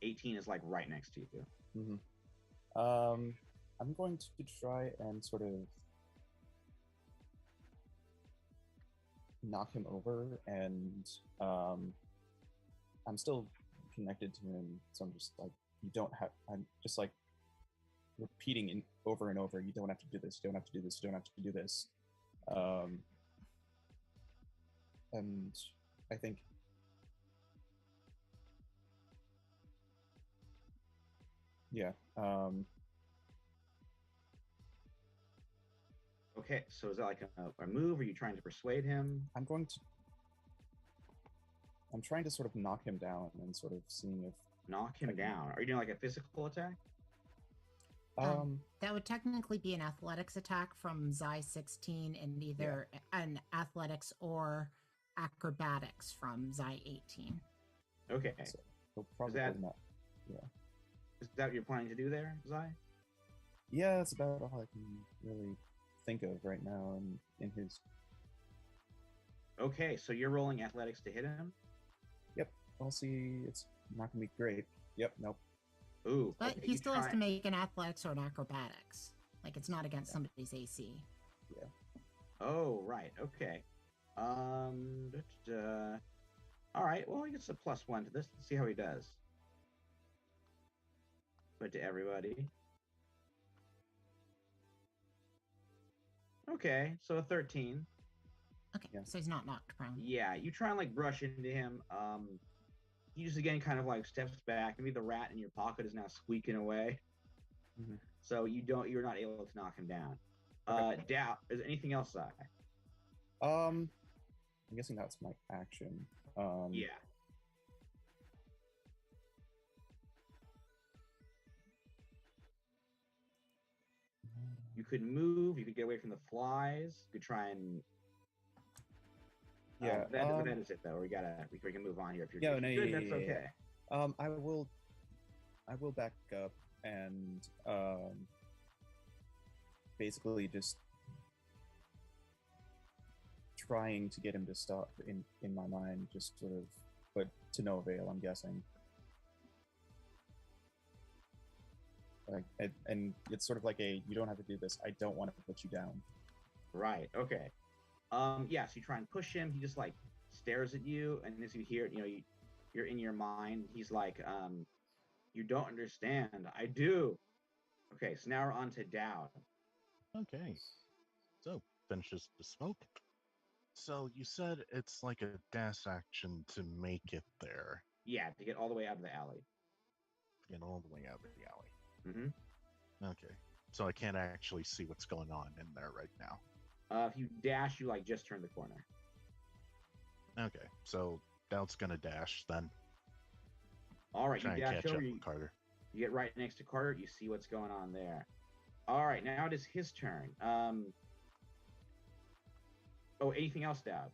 18 is like right next to you. I'm going to try and sort of knock him over, and I'm still connected to him, so I'm just like, I'm just like repeating over and over, you don't have to do this, you don't have to do this, you don't have to do this. And I think Okay. So is that like a move? Are you trying to persuade him? I'm trying to sort of knock him down and sort of seeing if Knock him down. Are you doing like a physical attack? That would technically be an athletics attack from Zai 16, and either an athletics or acrobatics from Zai 18. Okay. so he'll probably that- not. Is that what you're planning to do there, Zai? Yeah, that's about all I can really think of right now in his. Okay, so you're rolling athletics to hit him? Yep, I'll see. It's not gonna be great. Yep, nope. Ooh. But okay, he you still has try- to make an athletics or an acrobatics. Like, it's not against somebody's AC. Oh, right. Okay. All right. Well, he gets a +1 to this. Let's see how he does. Put it to everybody. Okay, so a 13. Okay, Yeah. so he's not knocked prone. Yeah, you try and like brush into him. He just again kind of like steps back. Maybe the rat in your pocket is now squeaking away. Mhm. So you're not able to knock him down. Dall, is there anything else, I? I'm guessing that's my action. Yeah. You could move. You could get away from the flies. You could try and. Yeah. That is it though. We can move on here if you're, Yeah, if no, you're good. yeah, That's yeah, okay. yeah. I will back up and basically just trying to get him to stop in my mind, just sort of, but to no avail, I'm guessing. Like, and it's sort of like you don't have to do this. I don't want to put you down. Right. Okay. Yeah. So you try and push him. He just like stares at you, and as you hear it, you're in your mind. He's like, you don't understand. I do. Okay. So now we're on to Dowd. Okay. So, finishes the smoke. So, you said it's like a dash action to make it there. Yeah, to get all the way out of the alley. Get all the way out of the alley. Mm-hmm. Okay. So I can't actually see what's going on in there right now. If you dash, you like just turn the corner. Okay. So Doubt's gonna dash then. All right, Try you and dash catch over. up with Carter. You get right next to Carter. You see what's going on there. All right, now it is his turn. Oh, anything else, Dowd?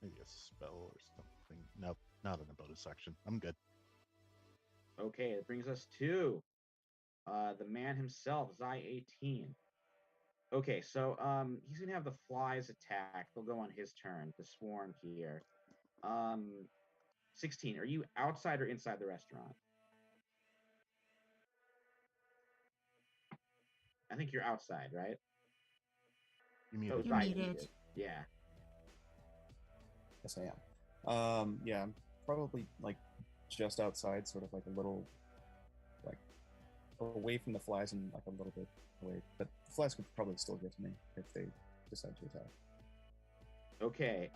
Maybe a spell or something. Nope, not in the bonus section. I'm good. Okay, it brings us to the man himself, Zai 18. Okay, so he's gonna have the flies attack. They'll go on his turn. The swarm here. 16. Are you outside or inside the restaurant? I think you're outside, right? You muted. You're Zai, muted. Yeah. Yes, I am. Yeah, I'm probably like just outside, sort of like a little, like away from the flies and like a little bit away. But the flies could probably still get to me if they decide to attack. Okay,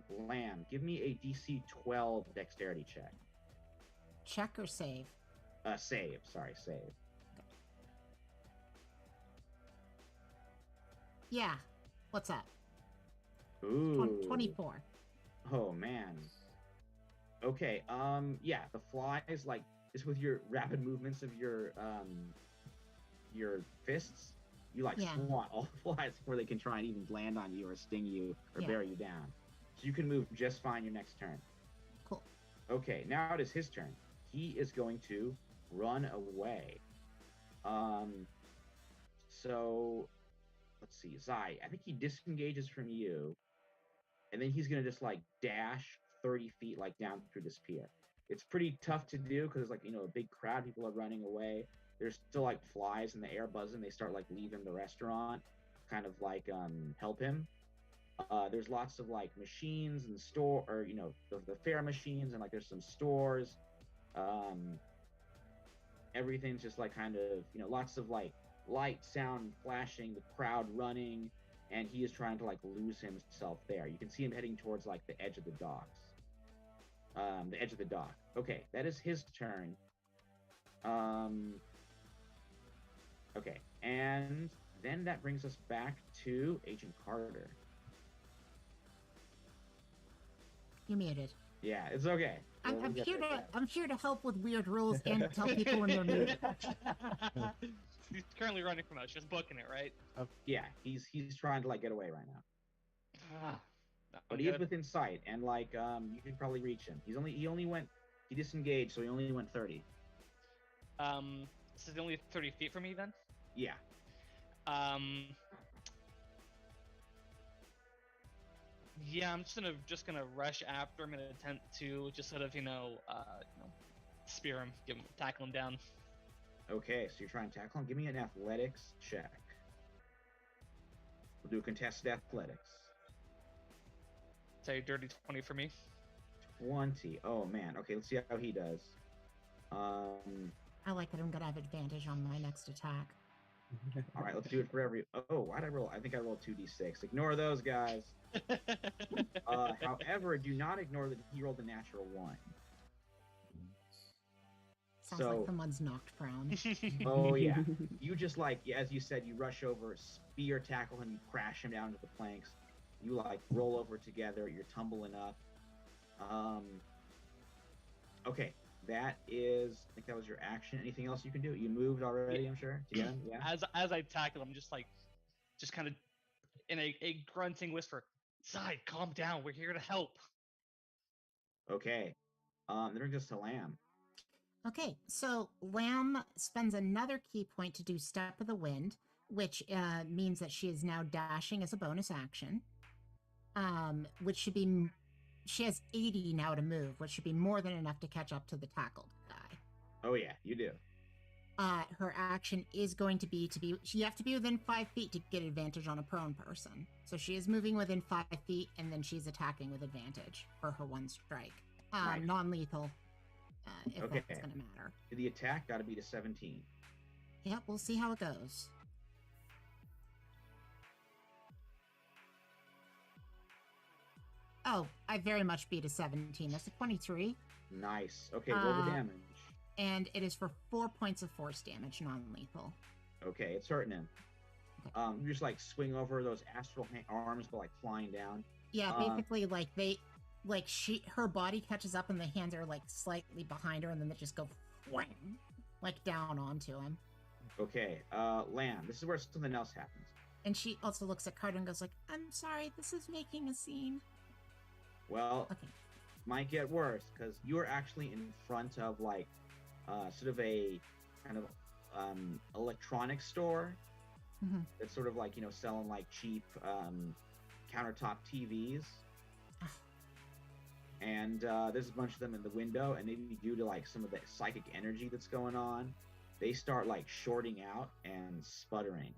Lamb, give me a DC 12 dexterity check. Check or save? Save. Sorry, save. Yeah. What's up? Ooh. 24. Oh man. Okay. Yeah, the flies, like, just with your rapid movements of your fists, you like swat all the flies before they can try and even land on you or sting you or bear you down. So you can move just fine your next turn. Cool. Okay, now it is his turn. He is going to run away. So let's see, Zai, I think he disengages from you, and then he's gonna just like dash 30 feet like down through this pier. It's pretty tough to do because like, a big crowd, people are running away. There's still like flies in the air buzzing. They start like leaving the restaurant, kind of like help him. There's lots of like machines and the fair machines, and like there's some stores. Everything's just like kind of, lots of like light, sound, flashing, the crowd running, and he is trying to like lose himself there. You can see him heading towards like the edge of the docks. The edge of the dock. Okay, that is his turn. Okay, and then that brings us back to Agent Carter. You're muted. Yeah, it's okay. I'm here to help with weird rules and tell people when they're muted. He's currently running from us, just booking it, right? Yeah, he's trying to like get away right now. But he is within sight, and like you can probably reach him. He disengaged, so he only went 30. This is only 30 feet from me then? Yeah. Yeah, I'm just gonna rush after him and attempt to just sort of spear him, tackle him down. Okay, so you're trying to tackle him. Give me an athletics check. We'll do contested athletics. Say dirty 20 for me. 20. Oh man. Okay, let's see how he does. I like that I'm gonna have advantage on my next attack. All right, let's do it for every. Oh, why'd I roll? I think I rolled 2d6. Ignore those, guys. However, do not ignore that he rolled a natural 1. Sounds like someone's knocked prone. Oh yeah, you just like as you said, you rush over, spear tackle him, you crash him down to the planks. You like roll over together. You're tumbling up. Okay, that is. I think that was your action. Anything else you can do? You moved already, I'm sure. To get him? Yeah. As I tackle him, just kind of in a grunting whisper, "Side, calm down. We're here to help." Okay. That brings us to Lamb. Okay, so Lamb spends another key point to do Step of the Wind, which means that she is now dashing as a bonus action. Which should be, she has 80 now to move, which should be more than enough to catch up to the tackled guy. Oh yeah, you do. Her action is going to be you have to be within 5 feet to get advantage on a prone person. So she is moving within 5 feet, and then she's attacking with advantage for her one strike. Right. Non-lethal, if Okay. that's going to matter. The attack got to be to 17. Yep, we'll see how it goes. Oh, I very much beat a 17. That's a 23. Nice. Okay, roll the damage. And it is for 4 points of force damage, non-lethal. Okay, it's hurting him. Okay. You just like swing over, those astral arms go like flying down. Yeah, basically her body catches up and the hands are like slightly behind her, and then they just go wham, like down onto him. Okay, Lamb, this is where something else happens. And she also looks at Carter and goes like, "I'm sorry, this is making a scene." Well, Okay. might get worse because you are actually in front of like sort of a kind of electronics store Mhm. that's sort of like selling like cheap countertop TVs. And there's a bunch of them in the window, and maybe due to like some of the psychic energy that's going on, they start like shorting out and sputtering,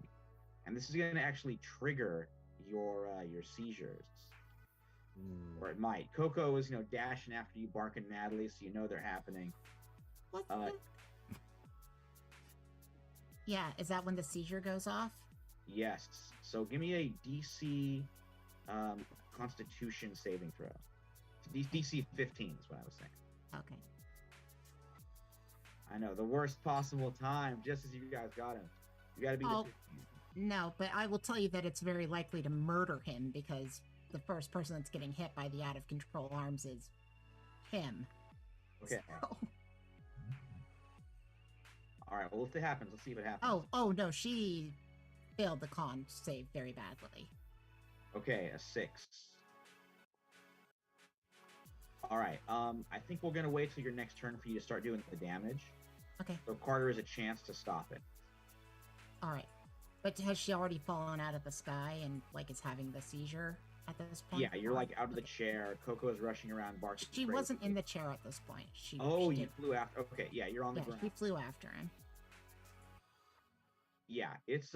and this is going to actually trigger your seizures. Or it might. Coco is dashing after you, barking madly, so you know they're happening. What's that? Yeah, is that when the seizure goes off? Yes. So give me a DC Constitution saving throw. DC 15 is what I was saying. Okay. I know, the worst possible time, just as you guys got him. You got to be the 15. No, but I will tell you that it's very likely to murder him because the first person that's getting hit by the out-of-control arms is him. Okay. So... All right, well, if it happens, let's see if it happens. Oh, no, she failed the con save very badly. Okay, a 6. All right, I think we're going to wait till your next turn for you to start doing the damage. Okay. So Carter has a chance to stop it. All right. But has she already fallen out of the sky and, like, is having the seizure at this point? Yeah, you're, like, out of the chair. Coco is rushing around, barking. She wasn't in the chair at this point. She you flew after. Okay, yeah, you're on the ground. She flew after him. Yeah, it's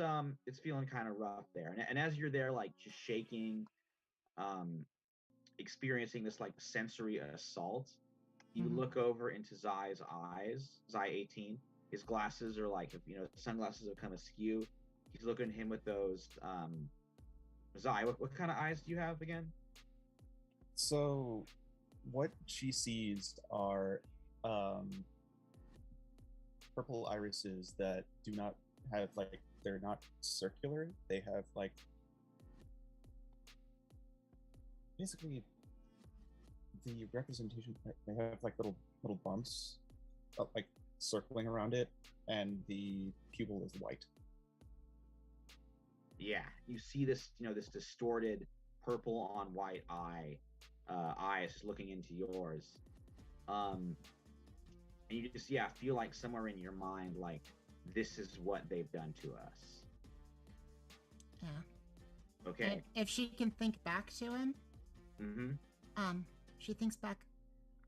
feeling kind of rough there. And as you're there, like, just shaking, experiencing this, like, sensory assault, you look over into Zai's eyes, Zai 18. His glasses are, like, the sunglasses have come askew. He's looking at him with those, Zai, what kind of eyes do you have again? So, what she sees are purple irises that do not have, like, they're not circular. They have, like, basically the representation. They have like little bumps, like circling around it, and the pupil is white. Yeah, you see this, this distorted purple on white eyes just looking into yours. And you just, feel like somewhere in your mind, like, this is what they've done to us. Yeah. Okay. And if she can think back to him, she thinks back,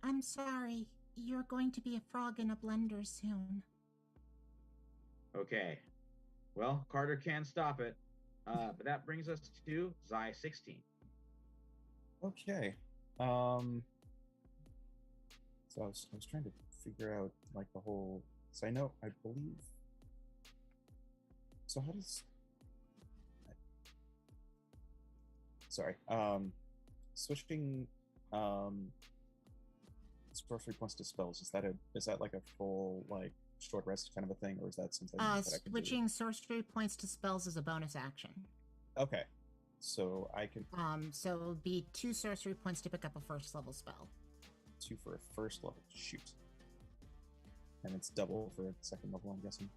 "I'm sorry, you're going to be a frog in a blender soon." Okay. Well, Carter can stop it. But that brings us to Zai 16. Okay. So I was trying to figure out, like, the whole. So I believe. So how does? Sorry. Switching. sorcery points to spells, is that like a full like short rest kind of a thing, or is that something that I can Switching sorcery points to spells is a bonus action. Okay, so I can So it would be 2 sorcery points to pick up a first level spell. 2 for a first level. Shoot, and it's double for a second level, I'm guessing.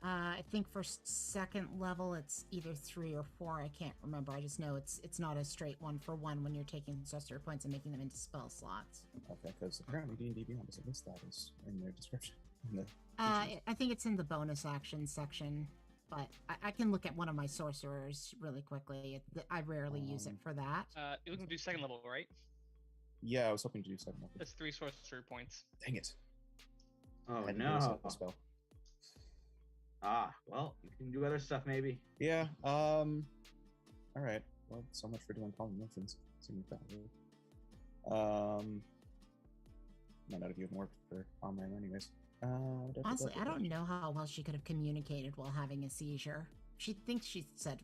I think for second level it's either 3 or 4. I can't remember. I just know it's not a straight 1-for-1 when you're taking sorcery points and making them into spell slots. Okay, because apparently D&D Beyond doesn't list that as in their description. I think it's in the bonus action section, but I can look at one of my sorcerers really quickly. I rarely use it for that. You're looking to do second level, right? Yeah, I was hoping to do second level. That's 3 sorcery points. Dang it! Oh I had to do a no. second spell. Well, you can do other stuff maybe. Yeah. All right. Well, so much for doing polymorphins. Might not have even worked for Omram anyways. Honestly, I don't know how well she could have communicated while having a seizure. She thinks she said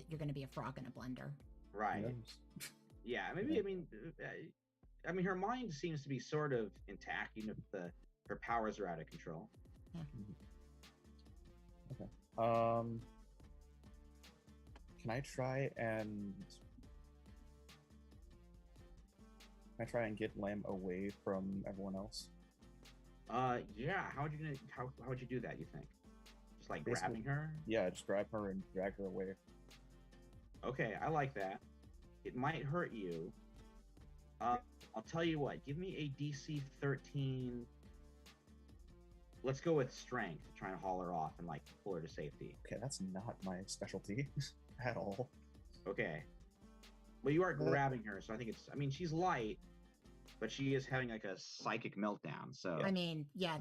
you're going to be a frog in a blender. Right. Yeah. Maybe. Yeah. I mean, her mind seems to be sort of intact, even if her powers are out of control. Yeah. Okay. Can I try and get Lamb away from everyone else? Yeah. How would you do that? You think? Just like Basically, grabbing her? Yeah, just grab her and drag her away. Okay, I like that. It might hurt you. I'll tell you what. Give me a DC 13. Let's go with strength to try and haul her off and like pull her to safety. Okay, that's not my specialty at all. Okay. Well, you are grabbing her, so I think she's light, but she is having like a psychic meltdown. So I mean, yeah,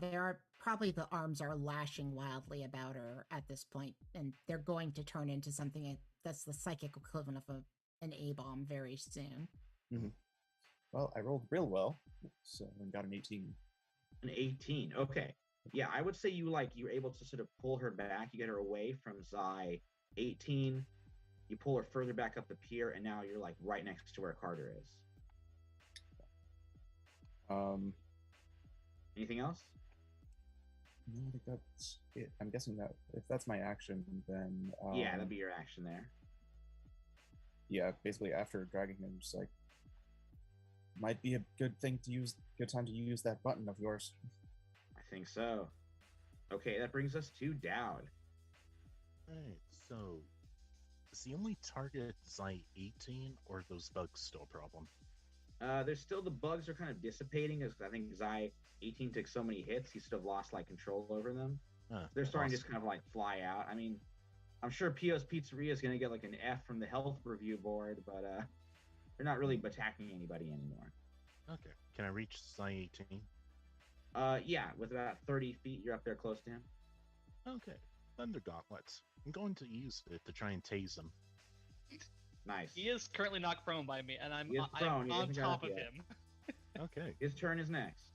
probably the arms are lashing wildly about her at this point, and they're going to turn into something that's the psychic equivalent of an A-bomb very soon. Mm-hmm. Well, I rolled real well, so I got an 18. An 18. Okay. Yeah, I would say you're able to sort of pull her back. You get her away from Zai. 18. You pull her further back up the pier, and now you're like right next to where Carter is. Anything else? No, I think that's it. I'm guessing that if that's my action, then yeah, that'd be your action there. Yeah, basically after dragging him, just like might be a good time to use that button of yours. I think so. Okay, that brings us to Dowd. Alright, so is the only target Zai 18, or are those bugs still a problem? There's still the bugs are kind of dissipating, as I think Zai 18 took so many hits, he sort of lost like control over them. They're starting to just kind of like fly out. I mean, I'm sure Pio's Pizzeria is going to get like an F from the health review board, but they're not really attacking anybody anymore. Okay, can I reach Zai 18? Yeah, with about 30 feet, you're up there close to him. Okay, Thunder Gauntlets. I'm going to use it to try and tase him. Nice. He is currently knocked prone by me, and I'm prone. on top of him. Okay. His turn is next.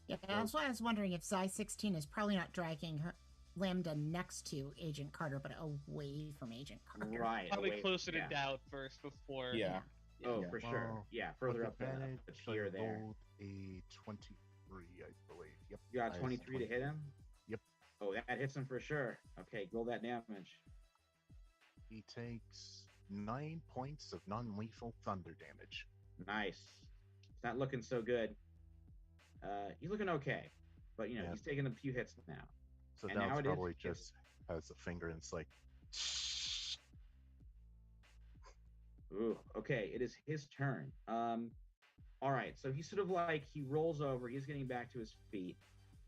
Yeah, that's why I was wondering if Zai 16 is probably not dragging her Lambda next to Agent Carter, but away from Agent Carter. Right. Probably closer to Dowd first before. Yeah. Oh, yeah. for sure. Yeah, further up the tier there. Rolled a 23, I believe. Yep. You got 23 to hit him? Yep. Oh, that hits him for sure. Okay, roll that damage. He takes 9 points of non-lethal thunder damage. Nice. It's not looking so good. He's looking okay, but he's taking a few hits now. So Dowd's probably just has a finger and it's like. Ooh, okay, it is his turn. All right, so he's sort of like he rolls over. He's getting back to his feet.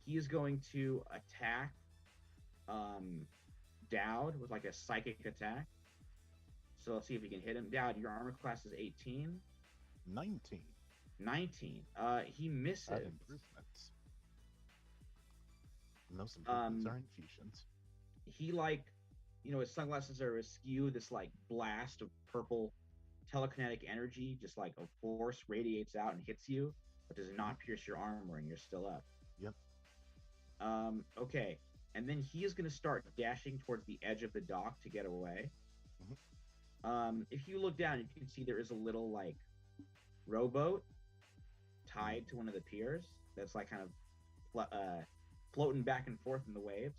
He is going to attack Dowd with like a psychic attack. So let's see if we can hit him. Dowd, your armor class is 18. 19. 19. He misses. Improvements. And those improvements are infusions. He his sunglasses are askew. This like blast of purple telekinetic energy, just like a force, radiates out and hits you, but does not pierce your armor, and you're still up. Yep. Okay. And then he is going to start dashing towards the edge of the dock to get away. Mm-hmm. If you look down, you can see there is a little like rowboat tied to one of the piers that's like kind of floating back and forth in the waves.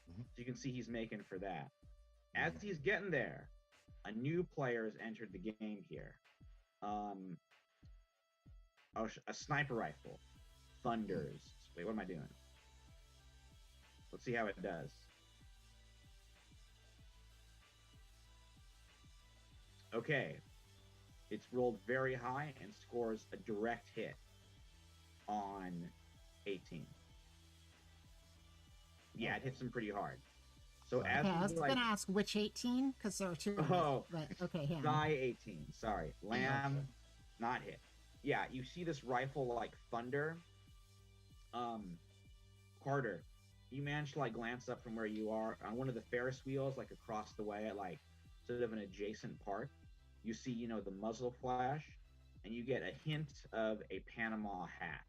Mhm. So you can see he's making for that. As he's getting there, a new player has entered the game here. A sniper rifle. Thunders. Wait, what am I doing? Let's see how it does. Okay. It's rolled very high and scores a direct hit on 18. Yeah, it hits him pretty hard. So as Okay, I was he's gonna ask which 18 because there are two. Oh, but okay, him. Die 18. Sorry, Lamb, not hit. Yeah, you see this rifle like thunder. Carter, you managed to like glance up from where you are on one of the Ferris wheels, like across the way at like sort of an adjacent park. You see, the muzzle flash, and you get a hint of a Panama hat.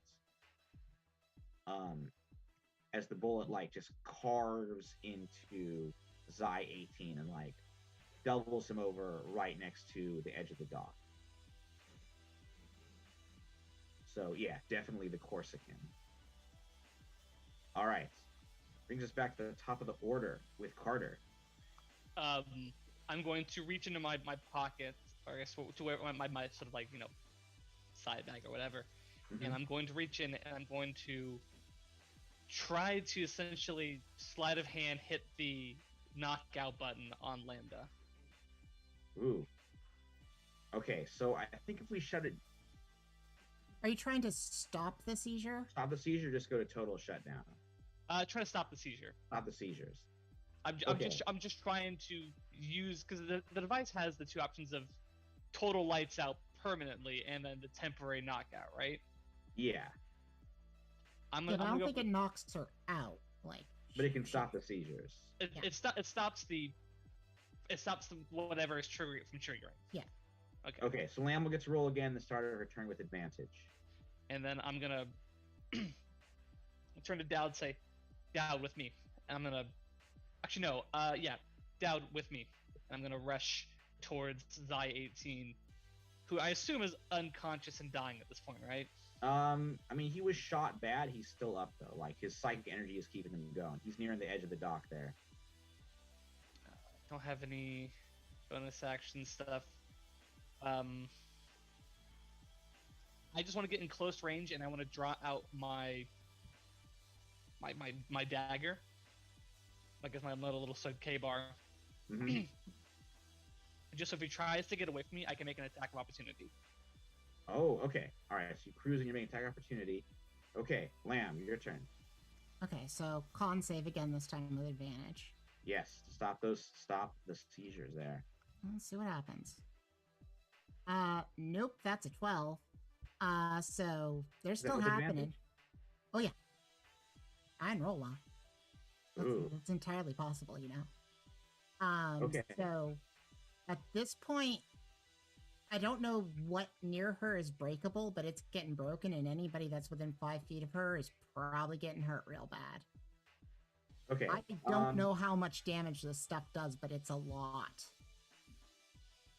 As the bullet like just carves into Zai 18 and like doubles him over right next to the edge of the dock. So yeah, definitely the Corsican. All right, brings us back to the top of the order with Carter. I'm going to reach into my pocket, or I guess to where my sort of like side bag or whatever, and I'm going to reach in and I'm going to try to essentially sleight of hand hit the knockout button on Lambda. Ooh. Okay, so I think if we shut it. Are you trying to stop the seizure? Stop the seizure, just go to total shutdown. Try to stop the seizure. Stop the seizures. I'm just trying to use, because the device has the two options of total lights out permanently and then the temporary knockout, right? Yeah. I don't think it knocks her out, like. But it can stop the seizures. It stops whatever is triggering from triggering. Yeah. Okay. Okay, so Lamb will get to roll again the start of her turn with advantage. And then I'm gonna turn to Dowd and say, Dowd with me. And I'm gonna Dowd with me. And I'm gonna rush towards Zai 18, who I assume is unconscious and dying at this point, right? I mean, he was shot bad. He's still up though. Like his psychic energy is keeping him going. He's nearing the edge of the dock there. Don't have any bonus action stuff. I just want to get in close range and I want to draw out my dagger. I guess my little K-bar. Mm-hmm. Just so if he tries to get away from me, I can make an attack of opportunity. Oh, okay. All right. So you cruise and you're making attack opportunity. Okay, Lamb, your turn. Okay, so con save again this time with advantage. Yes, stop the seizures there. Let's see what happens. Nope, that's a 12. So they're still happening. Advantage? Oh yeah. I didn't roll well. Ooh. That's entirely possible, Okay. So at this point, I don't know what near her is breakable, but it's getting broken, and anybody that's within 5 feet of her is probably getting hurt real bad. Okay. I don't know how much damage this stuff does, but it's a lot.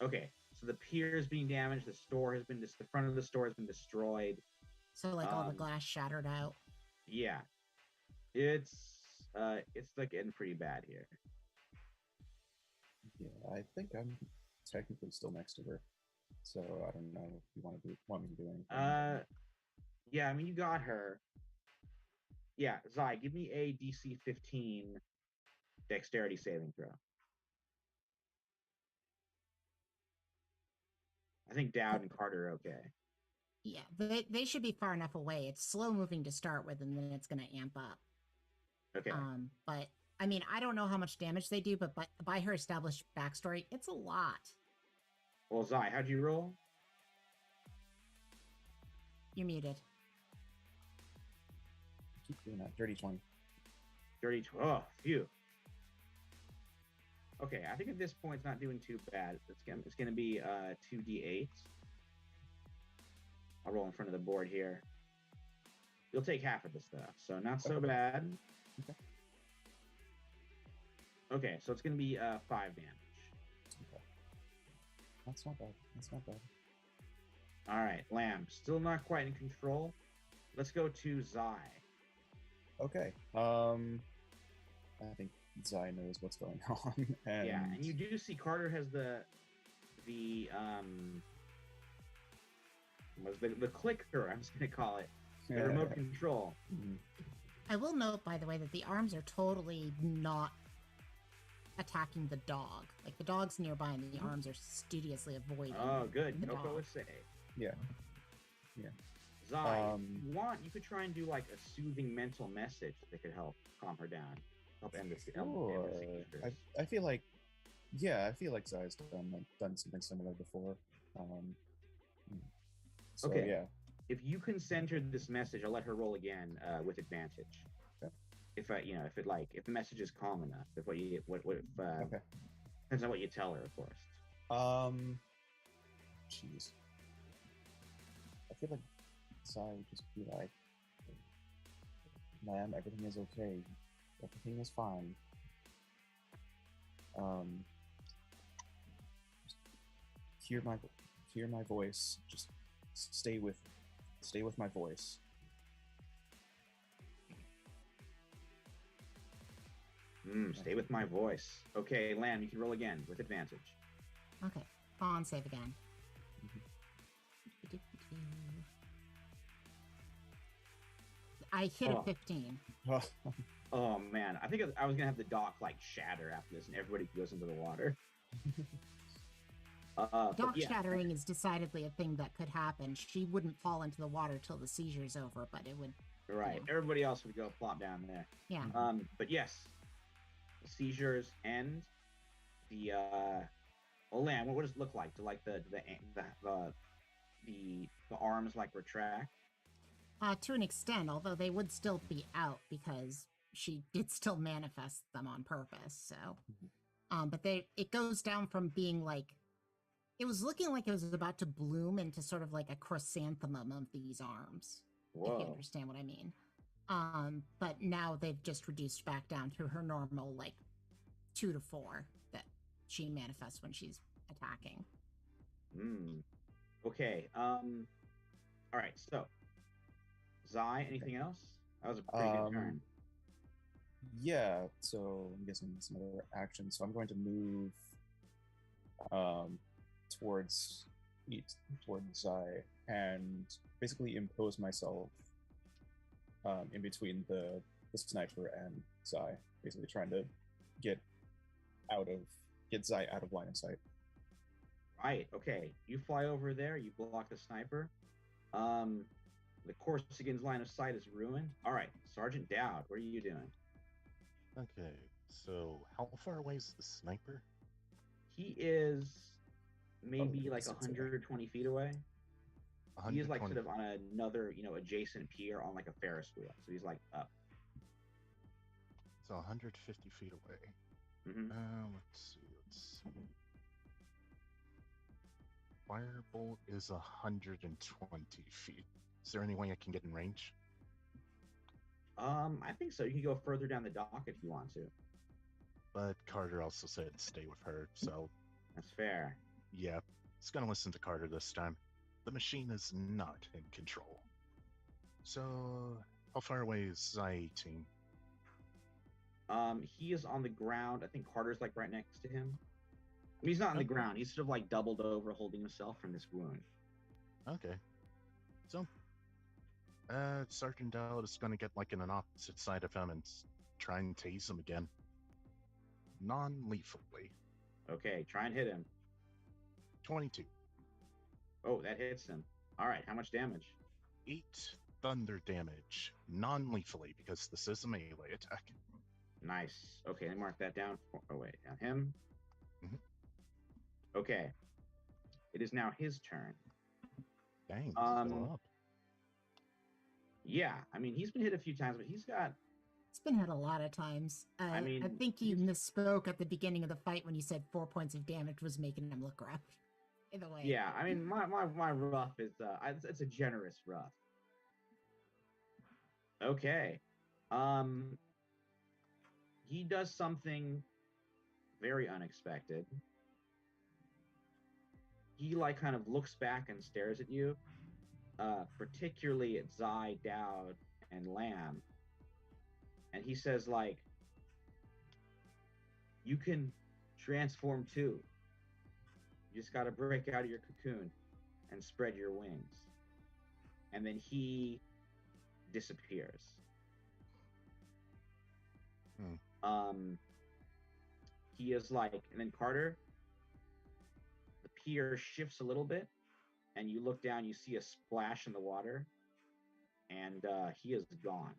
Okay. So the pier is being damaged. The front of the store has been destroyed. So like all the glass shattered out. Yeah. It's like getting pretty bad here. Yeah, I think I'm technically still next to her. So I don't know if you want me to do anything. Yeah, I mean you got her. Yeah, Zai, give me a DC 15 dexterity saving throw. I think Dowd and Carter are okay. Yeah, they should be far enough away. It's slow moving to start with, and then it's going to amp up. Okay. But I mean, I don't know how much damage they do, but by her established backstory, it's a lot. Well, Zai, how'd you roll? You're muted. Keep doing that. Dirty 20. Dirty. Oh, phew. Okay, I think at this point it's not doing too bad. It's gonna be 2d8. I'll roll in front of the board here. You'll take half of the stuff, so not so bad. Okay. Okay, so it's gonna be 5 damage. Okay. That's not bad. All right, Lamb, still not quite in control. Let's go to Zai. Okay. I think Zai knows what's going on, and Yeah, and you do see Carter has the was the clicker, I was gonna call it. The remote control. Mhm. I will note, by the way, that the arms are totally not attacking the dog. Like, the dog's nearby and the arms are studiously avoiding. Oh, good. the No dog. say. Yeah. Zai, if you want, you could try and do like a soothing mental message that could help calm her down, help end the Sure. seizures. I feel like, yeah, I feel like Zai's done something similar before. So Okay. yeah. If you can send her this message, I'll let her roll again with advantage. Okay. If if the message is calm enough, if Okay. depends on what you tell her, of course. Jeez. I feel like Zai would just be like, "Ma'am, everything is okay. Everything is fine. Just hear my voice. Just stay with my voice." Stay with my voice. Okay, Lamb, you can roll again with advantage. Okay. On save again. I hit a 15. Oh man, I think I was gonna have the dock like shatter after this, and everybody goes into the water. Dock shattering is decidedly a thing that could happen. She wouldn't fall into the water till the seizure's over, but it would. Right. Yeah. Everybody else would go plop down there. Yeah. But yes, the seizures end. The Lamb, what does it look like? Do like the arms like retract? To an extent, although they would still be out because she did still manifest them on purpose. So, but it goes down from being like, it was looking like it was about to bloom into sort of like a chrysanthemum of these arms. Whoa. If you understand what I mean. But now they've just reduced back down to her normal like 2 to 4 that she manifests when she's attacking. Okay. All right. So, Zai, anything else? That was a pretty good turn. Yeah, so I'm guessing some other action. So I'm going to move towards Zai and basically impose myself in between the sniper and Zai, basically trying to get Zai out of line of sight. Right. Okay. You fly over there. You block the sniper. The Corsican's line of sight is ruined. All right, Sergeant Dowd, what are you doing? Okay, so how far away is the sniper? He is maybe like 120 feet away. He is like 120. sort of on another, adjacent pier on like a Ferris wheel. So he's like up. So 150 feet away. Mm-hmm. Let's see. Firebolt is 120 feet. Is there any way I can get in range? I think so. You can go further down the dock if you want to. But Carter also said stay with her, so That's fair. yeah, it's gonna listen to Carter this time. The machine is not in control. So, how far away is Zai 18? He is on the ground. I think Carter's like right next to him. I mean, he's not on the ground. He's sort of like doubled over, holding himself from this wound. Okay. So, Sergeant Dall is gonna get like in an opposite side of him and try and tase him again. Non-lethally. Okay, try and hit him. 22. Oh, that hits him. All right, how much damage? 8 thunder damage. Non-lethally, because this is a melee attack. Nice. Okay, let me mark that down. Oh, wait, down him. Mhm. Okay. It is now his turn. Dang, he's still up. Yeah, I mean, he's been hit a few times, but he's got... It's been hit a lot of times. I mean, I think you misspoke at the beginning of the fight when you said 4 points of damage was making him look rough. Either way. Yeah, I mean, my rough is... it's a generous rough. Okay. He does something very unexpected. he like kind of looks back and stares at you, particularly at Zai, Dowd, and Lamb, and he says like, "You can transform too. You just got to break out of your cocoon and spread your wings." And then he disappears. He is like, and then Carter, the pier shifts a little bit, and you look down, you see a splash in the water, and he is gone.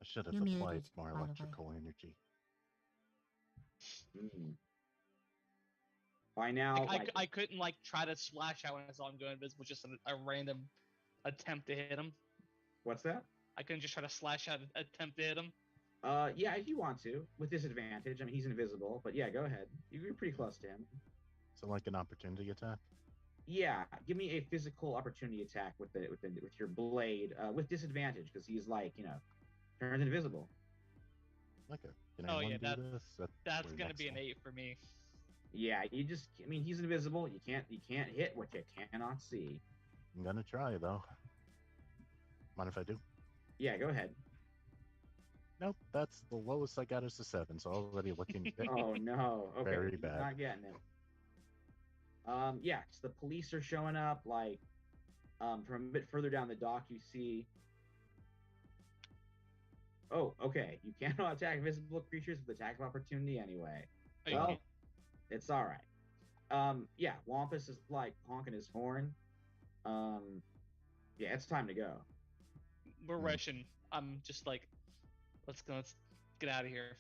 I should have You're applied muted, more by the way. electrical energy. By now, I couldn't like try to splash out when I saw him go invisible, just a random attempt to hit him. what's that? I couldn't just try to slash out an attempt to hit him. Yeah, if you want to, with disadvantage. I mean, he's invisible, but yeah, go ahead. You're pretty close to him. So like an opportunity attack? Yeah, give me a physical opportunity attack with your blade with disadvantage because he's like turned invisible. Okay. Can Oh, anyone yeah, do this? That's We're gonna next be an one. 8 for me. Yeah, I mean, he's invisible. You can't hit what you cannot see. I'm gonna try though. Mind if I do? Yeah, go ahead. Nope, that's the lowest I got is a 7, so already looking Oh no. Okay, very he's bad. not getting it. Yeah, so the police are showing up. Like, from a bit further down the dock, you see. Oh, okay. You cannot attack visible creatures with attack of opportunity anyway. Oh, you Well, can't. it's all right. Yeah, Wampus is like honking his horn. Yeah, it's time to go. We're rushing. I'm just like, let's get out of here.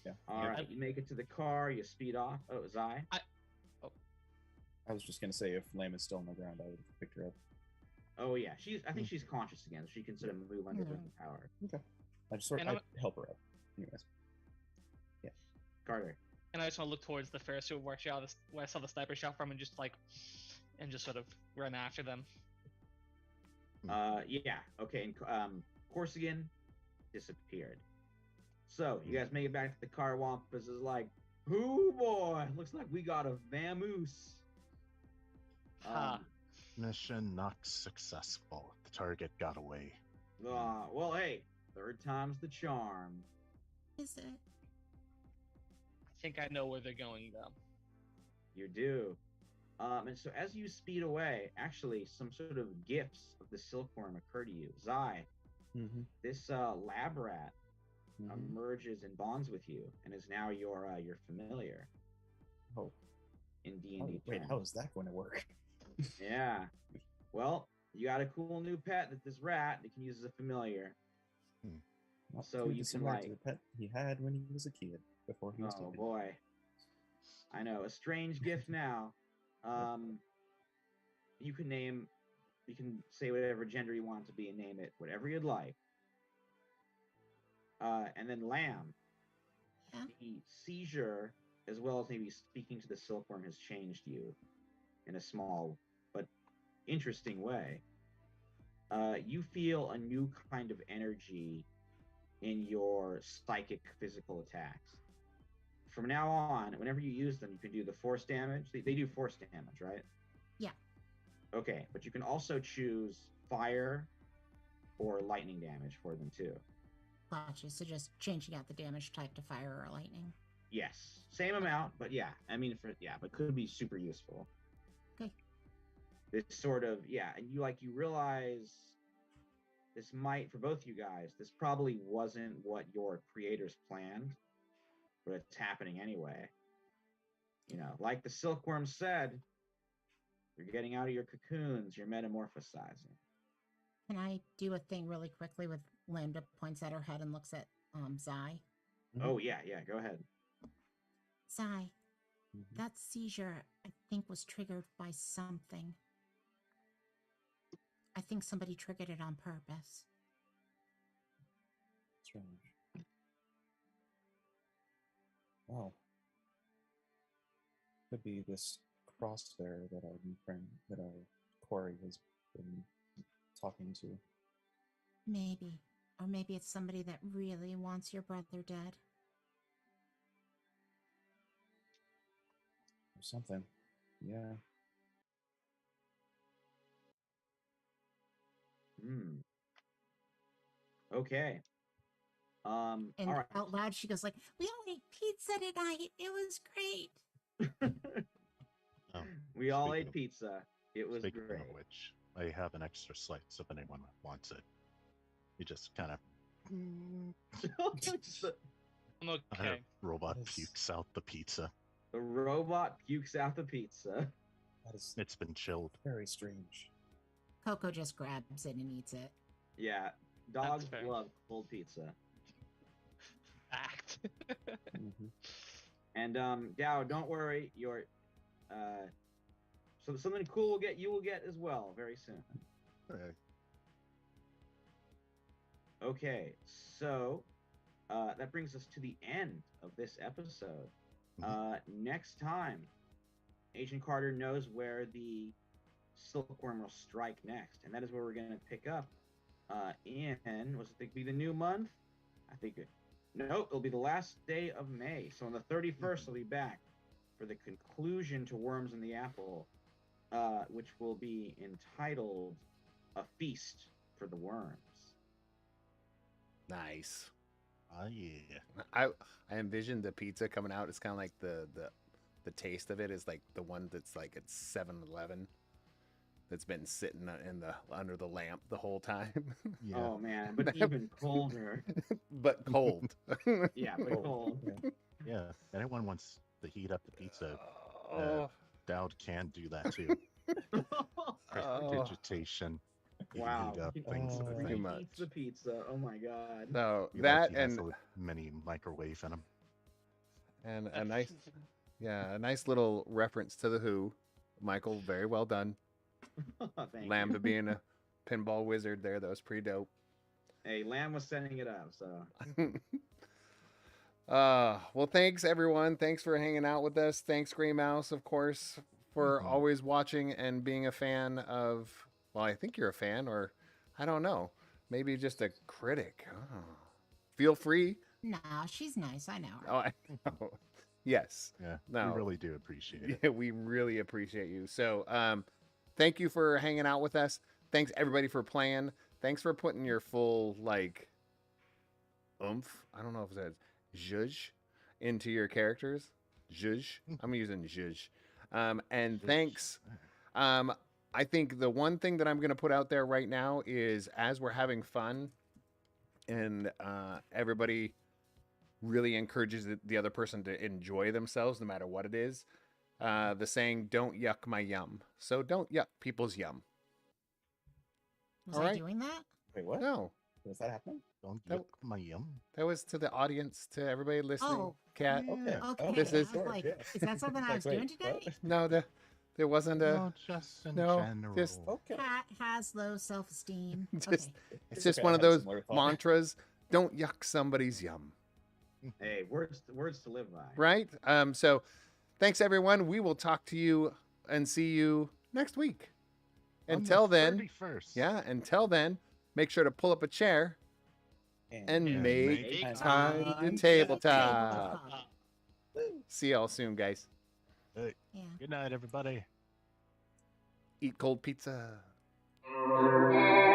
Yeah. All right, you make it to the car. You speed off. Oh, Zai. I was just gonna say if Lamb is still on the ground, I would have picked her up. Oh yeah, I think she's conscious again. So she can sort of move under the power. Okay. I just sort And of help her up. Anyways. Yeah. Carter. And I just want to look towards the Ferris wheel where I saw the sniper shot from, and just sort of run after them. Yeah. Okay. And Corsican disappeared. So you guys make it back to the car. Wampus is like, "Hoo boy, looks like we got a vamoose." Ha. Mission not successful. The target got away. Well, hey, third time's the charm. Is it? I think I know where they're going though. You do. And so as you speed away, actually, some sort of gifts of the silkworm occur to you. Zai, this lab rat merges and bonds with you, and is now your familiar. Oh. In D&D. Wait, how is that going to work? Yeah. Well, you got a cool new pet that this rat that can use as a familiar. Not So too you can dissimilar to the pet he had when he was a kid before he was Oh taken. boy. I know, a strange gift now. You can say whatever gender you want to be and name it whatever you'd like. And then Lamb. Yeah. The seizure, as well as maybe speaking to the silkworm, has changed you in a small but interesting way. You feel a new kind of energy in your psychic physical attacks. From now on, whenever you use them, you can do the force damage. They do force damage, right? Yeah. Okay, but you can also choose fire or lightning damage for them too. Gotcha. So just changing out the damage type to fire or lightning. Yes, same amount, but yeah, I mean, but could be super useful. Okay. This sort of, and you realize this might, for both you guys, this probably wasn't what your creators planned, but it's happening anyway. Like the silkworm said, you're getting out of your cocoons, you're metamorphosizing. Can I do a thing really quickly with Lambda points at her head and looks at Zai? Oh, yeah, go ahead. Zai, that seizure, I think, was triggered by something. I think somebody triggered it on purpose. Strange. Wow. Could be this crossbear that our quarry has been talking to. Maybe. Or maybe it's somebody that really wants your brother dead. or something. Yeah. Hmm. Okay. And all right. out loud, she goes like, "We all ate pizza tonight. It was great." Oh, We all speaking ate of- pizza. It was Speaking great. of which, I have an extra slice if anyone wants it. You just kind of Just the, I'm okay. robot That is- pukes out the pizza. the robot pukes out the pizza. That is It's been chilled. very strange. Coco just grabs it and eats it. Yeah, dogs fair. love cold pizza. Fact. Mhm. And Dow, don't worry, your so something cool will get as well very soon. Okay. Okay, so that brings us to the end of this episode. Next time, Agent Carter knows where the silkworm will strike next, and that is where we're going to pick up in, was it be the new month? I think no, it'll be the last day of May. So on the 31st, we'll be back for the conclusion to Worms in the Apple, which will be entitled A Feast for the Worms. Nice. Ah, yeah. I envisioned the pizza coming out. It's kind of like the taste of it is like the one that's like at 7-Eleven that's been sitting in the under the lamp the whole time. Yeah. Oh man, but even colder. But cold. Yeah, but cold. Yeah. Yeah. Anyone wants to heat up the pizza, Oh, Dowd can do that too. oh. Prestidigitation. You can Wow, heat up you can things that are pretty thing. much. eats the pizza. Oh my god. So He that he has and a mini microwave in him. a nice, yeah, a nice little reference to the Who. Michael, very well done. Thank Lambda you. being a pinball wizard there, that was pretty dope. Hey, Lamb was setting it up, so Well, thanks everyone. Thanks for hanging out with us. Thanks, Gray Mouse, of course, for always watching and being a fan of. Well, I think you're a fan, or I don't know, maybe just a critic. Oh. Feel free. No, she's nice. I know her. Oh, I know. Yes. Yeah. No. We really do appreciate it. Yeah, we really appreciate you. So, thank you for hanging out with us. Thanks everybody for playing. Thanks for putting your full like oomph. I don't know if it's zhuzh into your characters. Zhuzh. I'm using zhuzh. And thanks. I think the one thing that I'm going to put out there right now is as we're having fun and everybody really encourages the other person to enjoy themselves no matter what it is. The saying, don't yuck my yum. So don't yuck people's yum. Was all I right. doing that? Wait, what? No, Was that happening? Don't That- yuck my yum. that was to the audience, to everybody listening. Oh. Cat. Okay. Okay. This is- I was like, is that something I was Like, doing wait, today? what? No, there wasn't a. No, just in no, general. just- Okay. Cat has low self-esteem. Just- Okay. It's It's just okay, one I of had those similar thought. mantras. Don't yuck somebody's yum. hey, words to live by. Right? So thanks everyone. We will talk to you and see you next week. On the Until then, 31st. yeah, until then, make sure to pull up a chair and Yeah, make make time time to to tabletop. tabletop. See y'all soon, guys. Yeah. Good night, everybody. Eat cold pizza. Thank you.